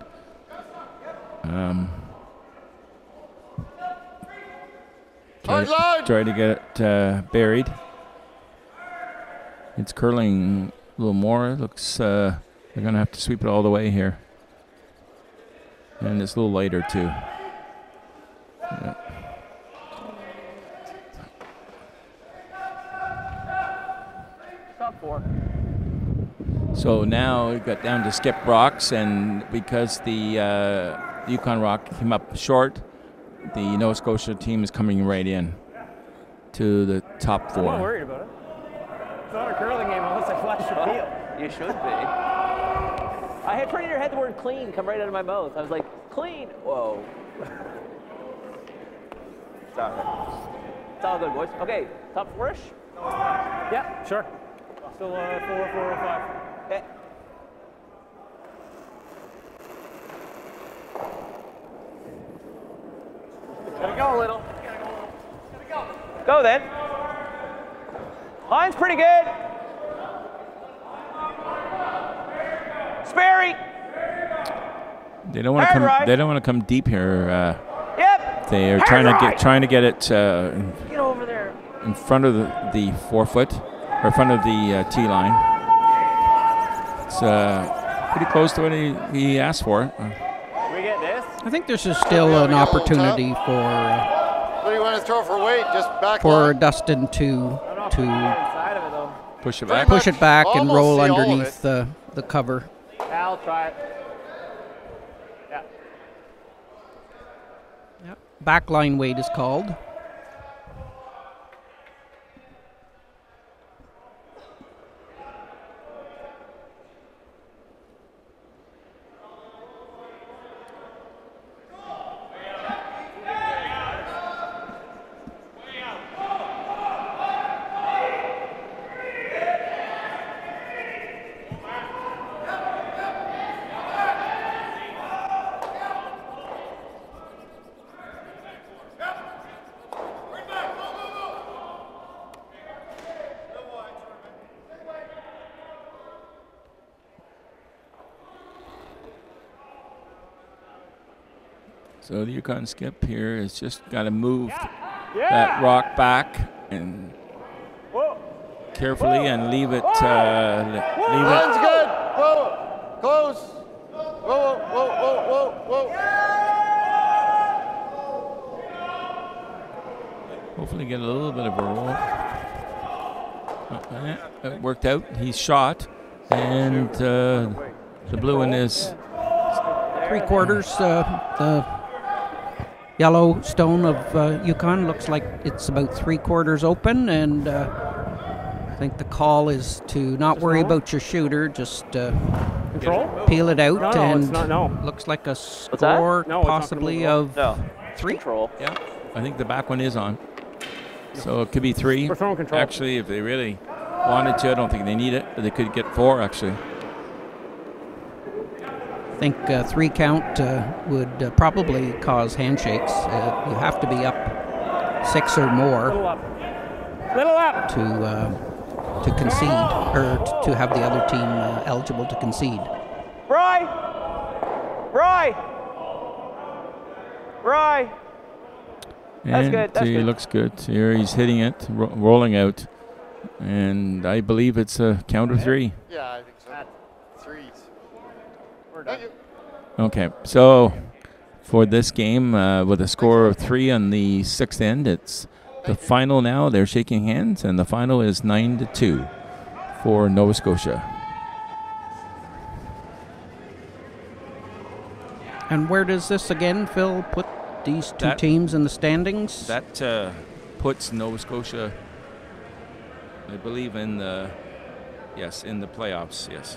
Speaker 2: Try to get it buried. It's curling a little more. It looks they're going to have to sweep it all the way here. And it's a little lighter too. Yeah.
Speaker 3: Top four.
Speaker 2: So now it got down to skip rocks, and because the Yukon rock came up short, the Nova Scotia team is coming right in to the top four.
Speaker 6: I'm not worried about it. It's not a curling game unless I flash your field.
Speaker 5: You should be. I had pretty near had the word clean come right out of my mouth. I was like, clean. Whoa. Sorry. It's all good, boys. Okay, top four-ish?
Speaker 6: Yeah, sure. Still 4-5.
Speaker 5: Okay.
Speaker 3: Gotta go a little.
Speaker 5: Go then. Line's pretty good. Sperry.
Speaker 2: They don't want to come. They don't want to come deep here.
Speaker 5: Yep.
Speaker 2: They are trying to get it
Speaker 5: Get over there.
Speaker 2: in front of the 4 foot, or in front of the tee line. It's pretty close to what he asked for.
Speaker 3: We get this?
Speaker 1: I think this is still an opportunity for
Speaker 4: What do you want to throw for weight? Just back
Speaker 1: for
Speaker 4: line?
Speaker 1: Dustin to
Speaker 3: Inside of it though.
Speaker 2: Push it back.
Speaker 1: push it back and
Speaker 4: Almost
Speaker 1: roll
Speaker 4: see all of
Speaker 1: underneath the cover.
Speaker 3: I'll try it. Yeah.
Speaker 1: Yep. Backline weight is called.
Speaker 2: So the Yukon skip here has just got to move that rock back and carefully and leave it.
Speaker 4: Line's good. Whoa. Close. Whoa, whoa, whoa, whoa, whoa.
Speaker 2: Hopefully get a little bit of a roll. It worked out. He's shot. And the blue one is
Speaker 1: 3/4. The yellow stone of Yukon looks like it's about 3/4 open, and I think the call is to not worry about your shooter, just
Speaker 6: Control?
Speaker 1: peel it out,
Speaker 6: No,
Speaker 1: and
Speaker 6: it's not, no.
Speaker 1: looks like a
Speaker 5: that?
Speaker 1: score
Speaker 6: No, it's not
Speaker 1: possibly
Speaker 6: gonna
Speaker 1: of
Speaker 5: No.
Speaker 1: 3.
Speaker 5: Control.
Speaker 2: yeah. I think the back one is on. So it could be 3.
Speaker 6: We're throwing control.
Speaker 2: Actually, if they really wanted to, I don't think they need it. But they could get 4 actually.
Speaker 1: I think 3 count would probably cause handshakes. You have to be up 6 or more
Speaker 6: Little up. Little up.
Speaker 1: to concede, or to have the other team eligible to concede.
Speaker 5: Bry! Bry! Bry! That's
Speaker 2: And
Speaker 5: good, that's
Speaker 2: he
Speaker 5: good.
Speaker 2: looks good. Here he's hitting it, rolling out. And I believe it's a count of 3.
Speaker 4: Yeah, I think so. 3s.
Speaker 5: We're done.
Speaker 4: Thank you.
Speaker 2: Okay, so for this game, with a score of 3 on the 6th end, it's the final now. They're shaking hands, and the final is 9-2 for Nova Scotia.
Speaker 1: And where does this again, Phil, put these two
Speaker 2: That-
Speaker 1: teams in the standings?
Speaker 2: That puts Nova Scotia, I believe, in the playoffs. Yes.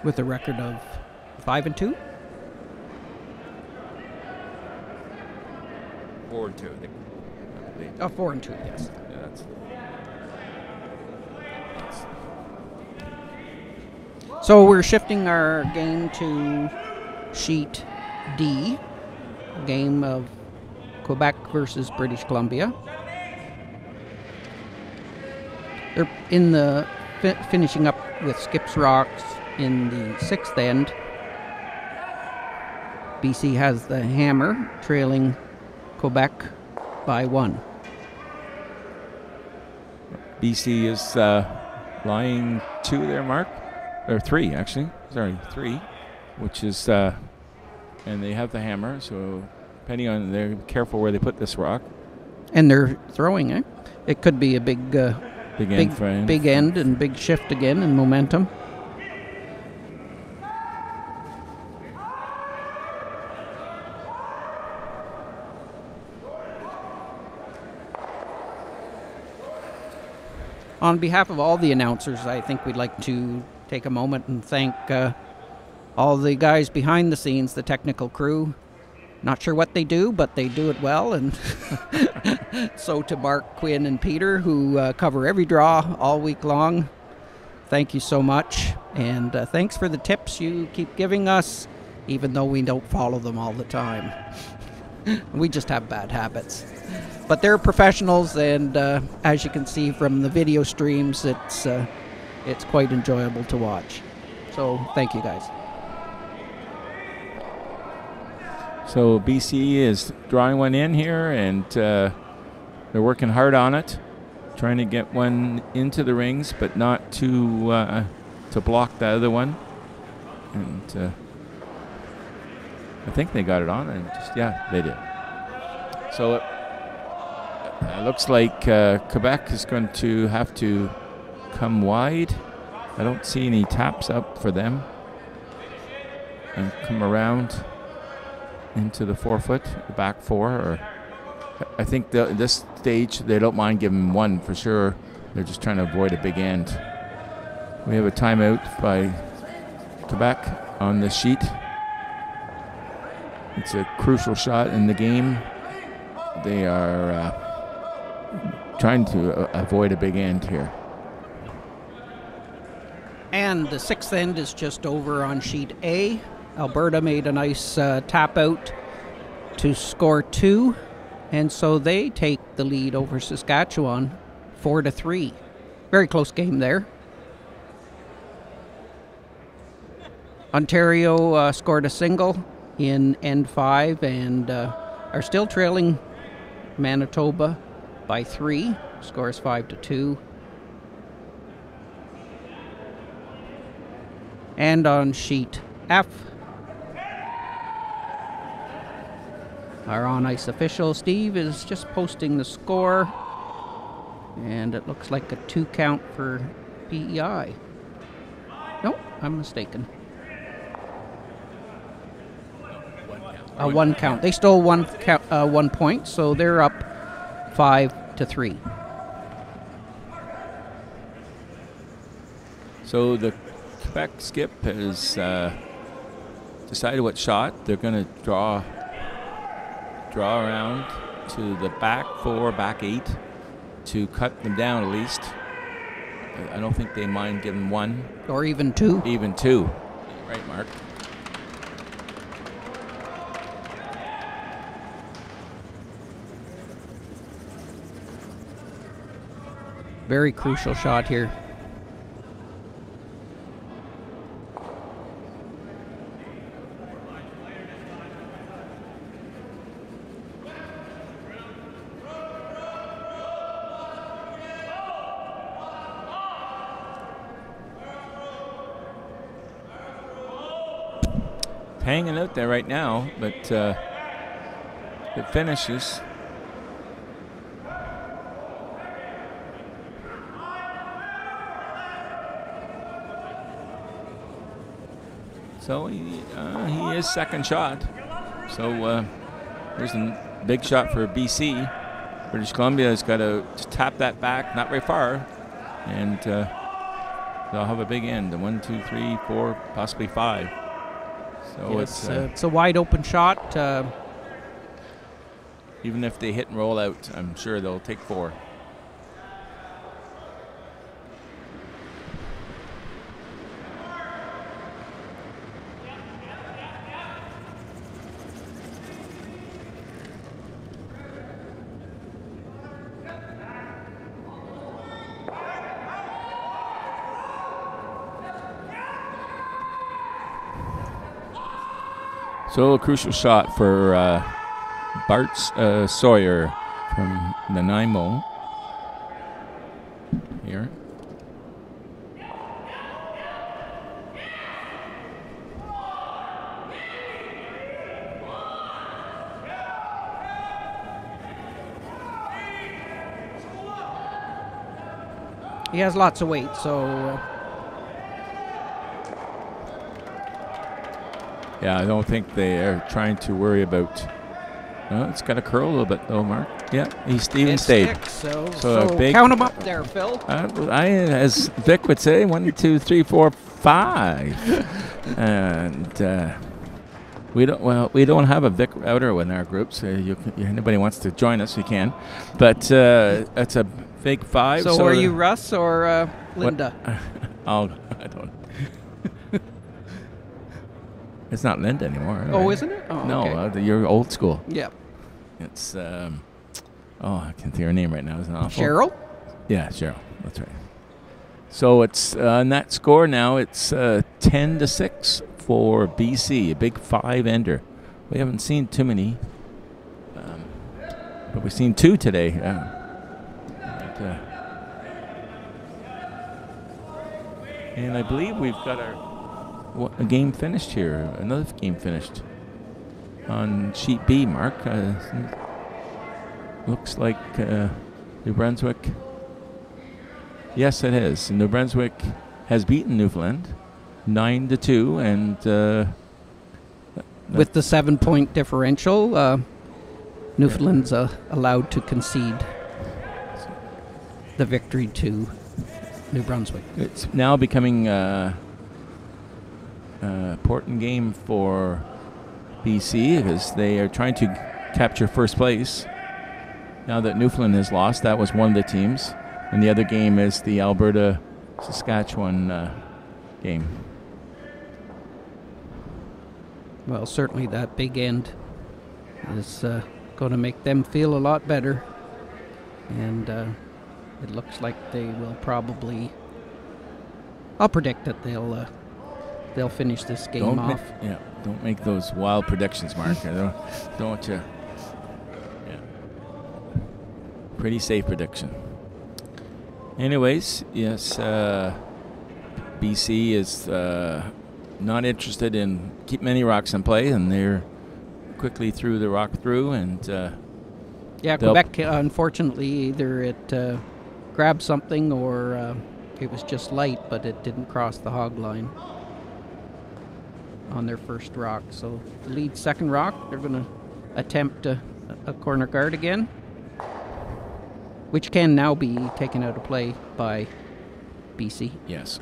Speaker 1: With a record of 5-2.
Speaker 2: 4-2, I think.
Speaker 1: 4-2, yes.
Speaker 2: Yeah, that's.
Speaker 1: So we're shifting our game to sheet D, game of Quebec versus British Columbia. They're in the finishing up with skips rocks in the 6th end. BC has the hammer, trailing Quebec by 1.
Speaker 2: BC is lying 2 there, Mark. Or 3, actually. Sorry, 3. Which is, and they have the hammer, so depending on, they're careful where they put this rock.
Speaker 1: And they're throwing, eh? It could be a big
Speaker 2: End for him.
Speaker 1: big end and big shift again in momentum. On behalf of all the announcers, I think we'd like to take a moment and thank all the guys behind the scenes, the technical crew. Not sure what they do, but they do it well. And so to Mark, Quinn, and Peter, who cover every draw all week long. Thank you so much. And thanks for the tips you keep giving us, even though we don't follow them all the time. We just have bad habits. But they're professionals, and as you can see from the video streams, it's quite enjoyable to watch. So thank you, guys.
Speaker 2: So BC is drawing one in here, and they're working hard on it, trying to get one into the rings, but not to block the other one. And I think they got it on, and they did. So it looks like Quebec is going to have to come wide. I don't see any taps up for them, and come around into the 4-foot, the back 4. Or I think this stage they don't mind giving 1 for sure. They're just trying to avoid a big end. We have a timeout by Quebec on the sheet. It's a crucial shot in the game. They are trying to avoid a big end here.
Speaker 1: And the 6th end is just over on sheet A. Alberta made a nice tap out to score 2, and so they take the lead over Saskatchewan 4-3. Very close game there. Ontario scored a single in end 5 and are still trailing Manitoba by 3. Scores 5-2. And on sheet F, our on-ice official, Steve, is just posting the score. And it looks like a 2 count for PEI. No, I'm mistaken. A 1 count. They stole 1 point, so they're up 5-3.
Speaker 2: So the Quebec skip has decided what shot. They're going to draw around to the back 4, back 8 to cut them down at least. I don't think they mind giving 1.
Speaker 1: Or even 2.
Speaker 2: Even 2. Right, Mark.
Speaker 1: Very crucial shot here.
Speaker 2: Hanging out there right now, but it finishes. So he is second shot. So there's a big shot for BC. British Columbia has got to tap that back, not very far, and they'll have a big end. 1, 2, 3, 4, possibly 5. So
Speaker 1: yes, it's a wide open shot.
Speaker 2: Even if they hit and roll out, I'm sure they'll take 4. So a crucial shot for Bart Sawyer from Nanaimo here.
Speaker 1: He has lots of weight, so...
Speaker 2: Yeah, I don't think they are trying to worry about... Well, it's got to curl a little bit, though, Mark. Yeah, he's even stayed.
Speaker 1: Sticks,
Speaker 2: so big,
Speaker 1: count him up there, Phil.
Speaker 2: As Vic would say, 1, 2, 3, 4, 5. And we don't have a Vic outer in our group, so anybody wants to join us, you can. But that's a big 5.
Speaker 1: So are you Russ or Linda?
Speaker 2: I don't. It's not Linda anymore.
Speaker 1: Oh,
Speaker 2: right?
Speaker 1: Isn't it? Oh,
Speaker 2: no,
Speaker 1: okay.
Speaker 2: You're old school.
Speaker 1: Yeah.
Speaker 2: It's I can't think of her name right now. Isn't it awful?
Speaker 1: Cheryl?
Speaker 2: Yeah, Cheryl. That's right. So it's on that score now. It's 10-6 for BC. A big 5-ender. We haven't seen too many, but we've seen 2 today. And I believe we've got a game finished here. Another game finished on sheet B, Mark. Looks like New Brunswick. Yes, it is. New Brunswick has beaten Newfoundland 9-2, and
Speaker 1: with the 7-point differential, Newfoundland's allowed to concede the victory to New Brunswick.
Speaker 2: It's now becoming important game for BC because they are trying to capture first place. Now that Newfoundland has lost, that was one of the teams, and the other game is the Alberta-Saskatchewan game.
Speaker 1: Well, certainly that big end is going to make them feel a lot better, and it looks like they will probably... I'll predict that they'll they'll finish this game off.
Speaker 2: Don't make those wild predictions, Mark. I don't want you. Yeah. Pretty safe prediction. Anyways, yes, BC is not interested in keeping any rocks in play, and they're quickly threw the rock through, and
Speaker 1: Quebec, unfortunately, either it grabbed something or it was just light, but it didn't cross the hog line on their first rock. So the lead second rock, they're going to attempt a corner guard again, which can now be taken out of play by BC.
Speaker 2: Yes.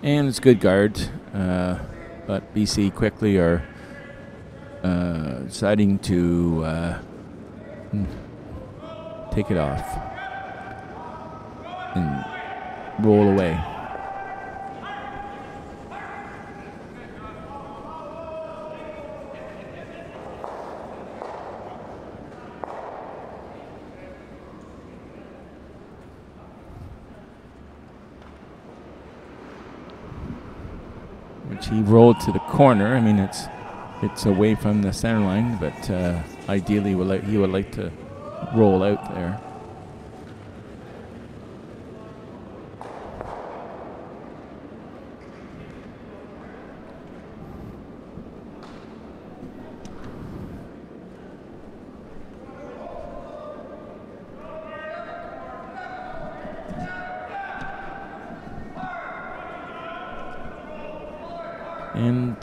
Speaker 2: And it's good guard, but BC quickly are deciding to take it off and roll away. Which he rolled to the corner. I mean, it's away from the center line, but ideally he would like to roll out there. And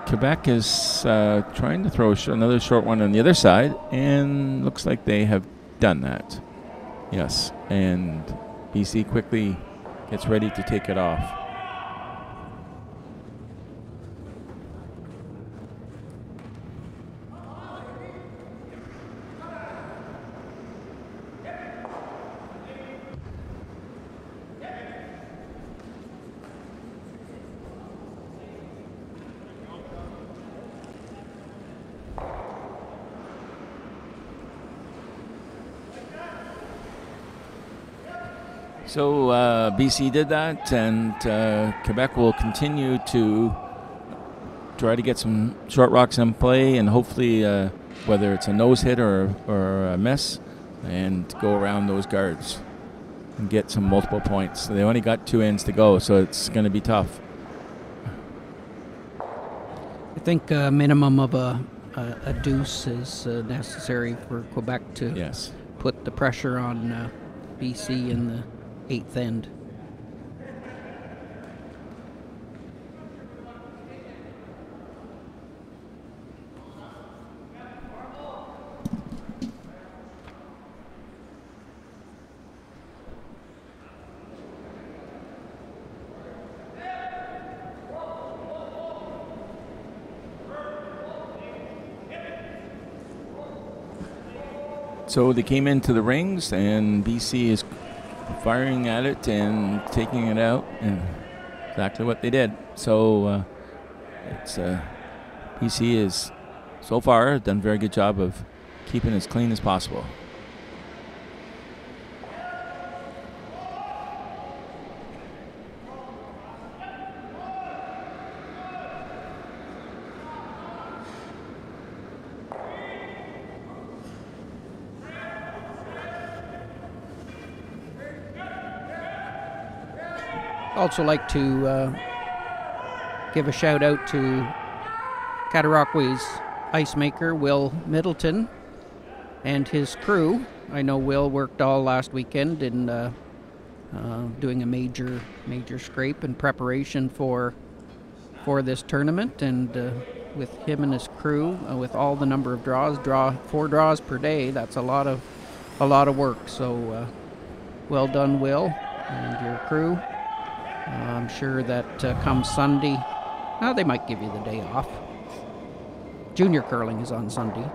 Speaker 2: Quebec is trying to throw another short one on the other side, and looks like they have done that. Yes, and BC quickly gets ready to take it off. So BC did that, and Quebec will continue to try to get some short rocks in play, and hopefully, whether it's a nose hit or a miss, and go around those guards and get some multiple points. So they only got 2 ends to go, so it's going to be tough.
Speaker 1: I think a minimum of a deuce is necessary for Quebec to put the pressure on BC in the 8th end.
Speaker 2: So they came into the rings, and BC is firing at it and taking it out, and exactly what they did. So it's BC is so far done a very good job of keeping it as clean as possible.
Speaker 1: Also like to give a shout out to Cataraqhui's ice maker, Will Middleton, and his crew. I know Will worked all last weekend in doing a major scrape in preparation for this tournament, and with him and his crew, with all the number of draws, 4 draws per day. That's a lot of work. So well done, Will, and your crew. I'm sure that come Sunday, they might give you the day off. Junior curling is on Sunday.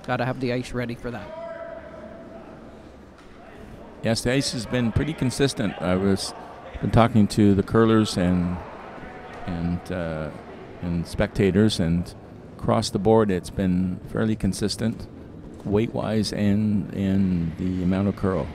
Speaker 1: Got to have the ice ready for that.
Speaker 2: Yes, the ice has been pretty consistent. Been talking to the curlers and and spectators, and across the board it's been fairly consistent, weight-wise and in the amount of curl.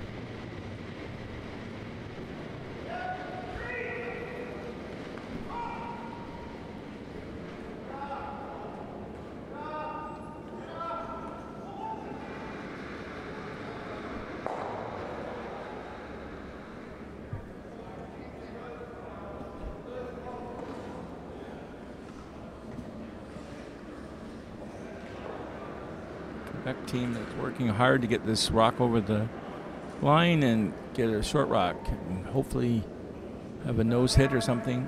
Speaker 2: Quebec team that's working hard to get this rock over the line and get a short rock and hopefully have a nose hit or something.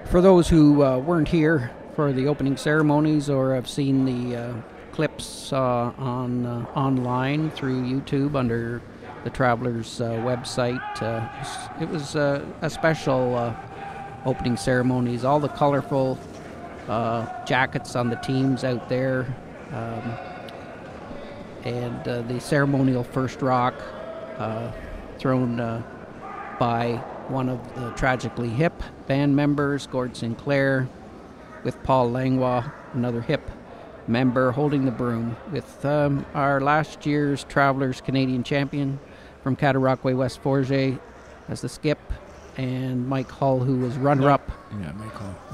Speaker 1: For those who weren't here for the opening ceremonies or have seen the clips online through YouTube under the Travelers website, it was a special opening ceremonies. All the colorful jackets on the teams out there, and the ceremonial first rock thrown by one of the Tragically Hip band members, Gord Sinclair, with Paul Langlois, another Hip member, holding the broom, with our last year's Travelers Canadian champion from Cataraqui, West Forget, as the skip, and Mike Hull, who was runner-up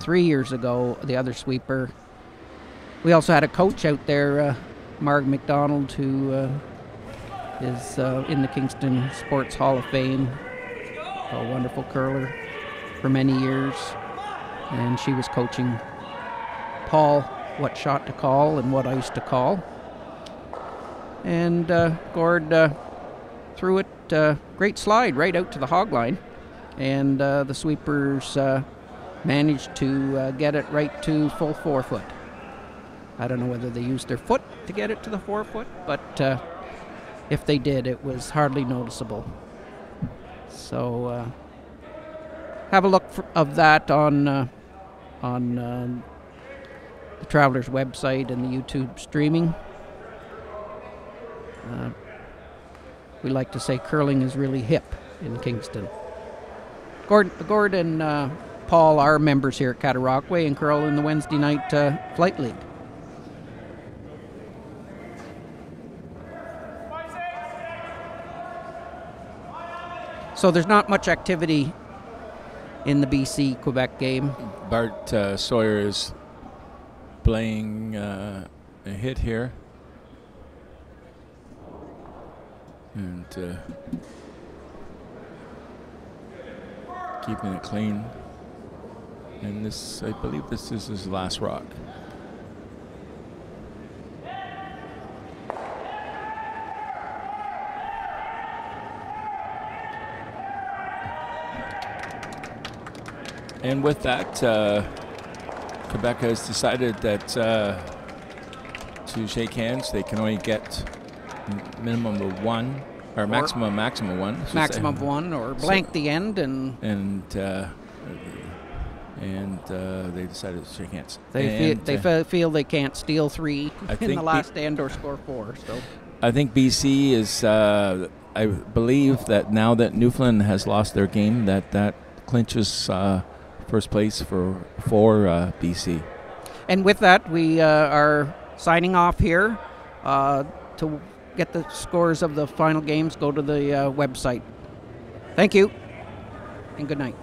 Speaker 1: 3 years ago, the other sweeper. We also had a coach out there, Marg McDonald, who is in the Kingston Sports Hall of Fame, a wonderful curler for many years, and she was coaching Paul what shot to call and what ice to call. And Gord threw it, great slide right out to the hog line. And the sweepers managed to get it right to full 4 foot. I don't know whether they used their foot to get it to the 4 foot, but if they did, it was hardly noticeable. So have a look of that on the Travelers website and the YouTube streaming. We like to say curling is really hip in Kingston. Gord and Paul are members here at Cataraqui and curl in the Wednesday night flight league. So there's not much activity in the BC-Quebec game.
Speaker 2: Bart Sawyer is playing a hit here. And keeping it clean. And this, I believe this is his last rock. And with that, Quebec has decided that to shake hands, they can only get minimum of one, or maximum one.
Speaker 1: Maximum of one, or blank the end, and
Speaker 2: they decided to shake hands.
Speaker 1: They feel they can't steal three in the last end or score 4. So
Speaker 2: I think BC is. I believe that now that Newfoundland has lost their game, that clinches first place for BC. And
Speaker 1: with that, we are signing off here. To get the scores of the final games, go to the website. Thank you, and good night.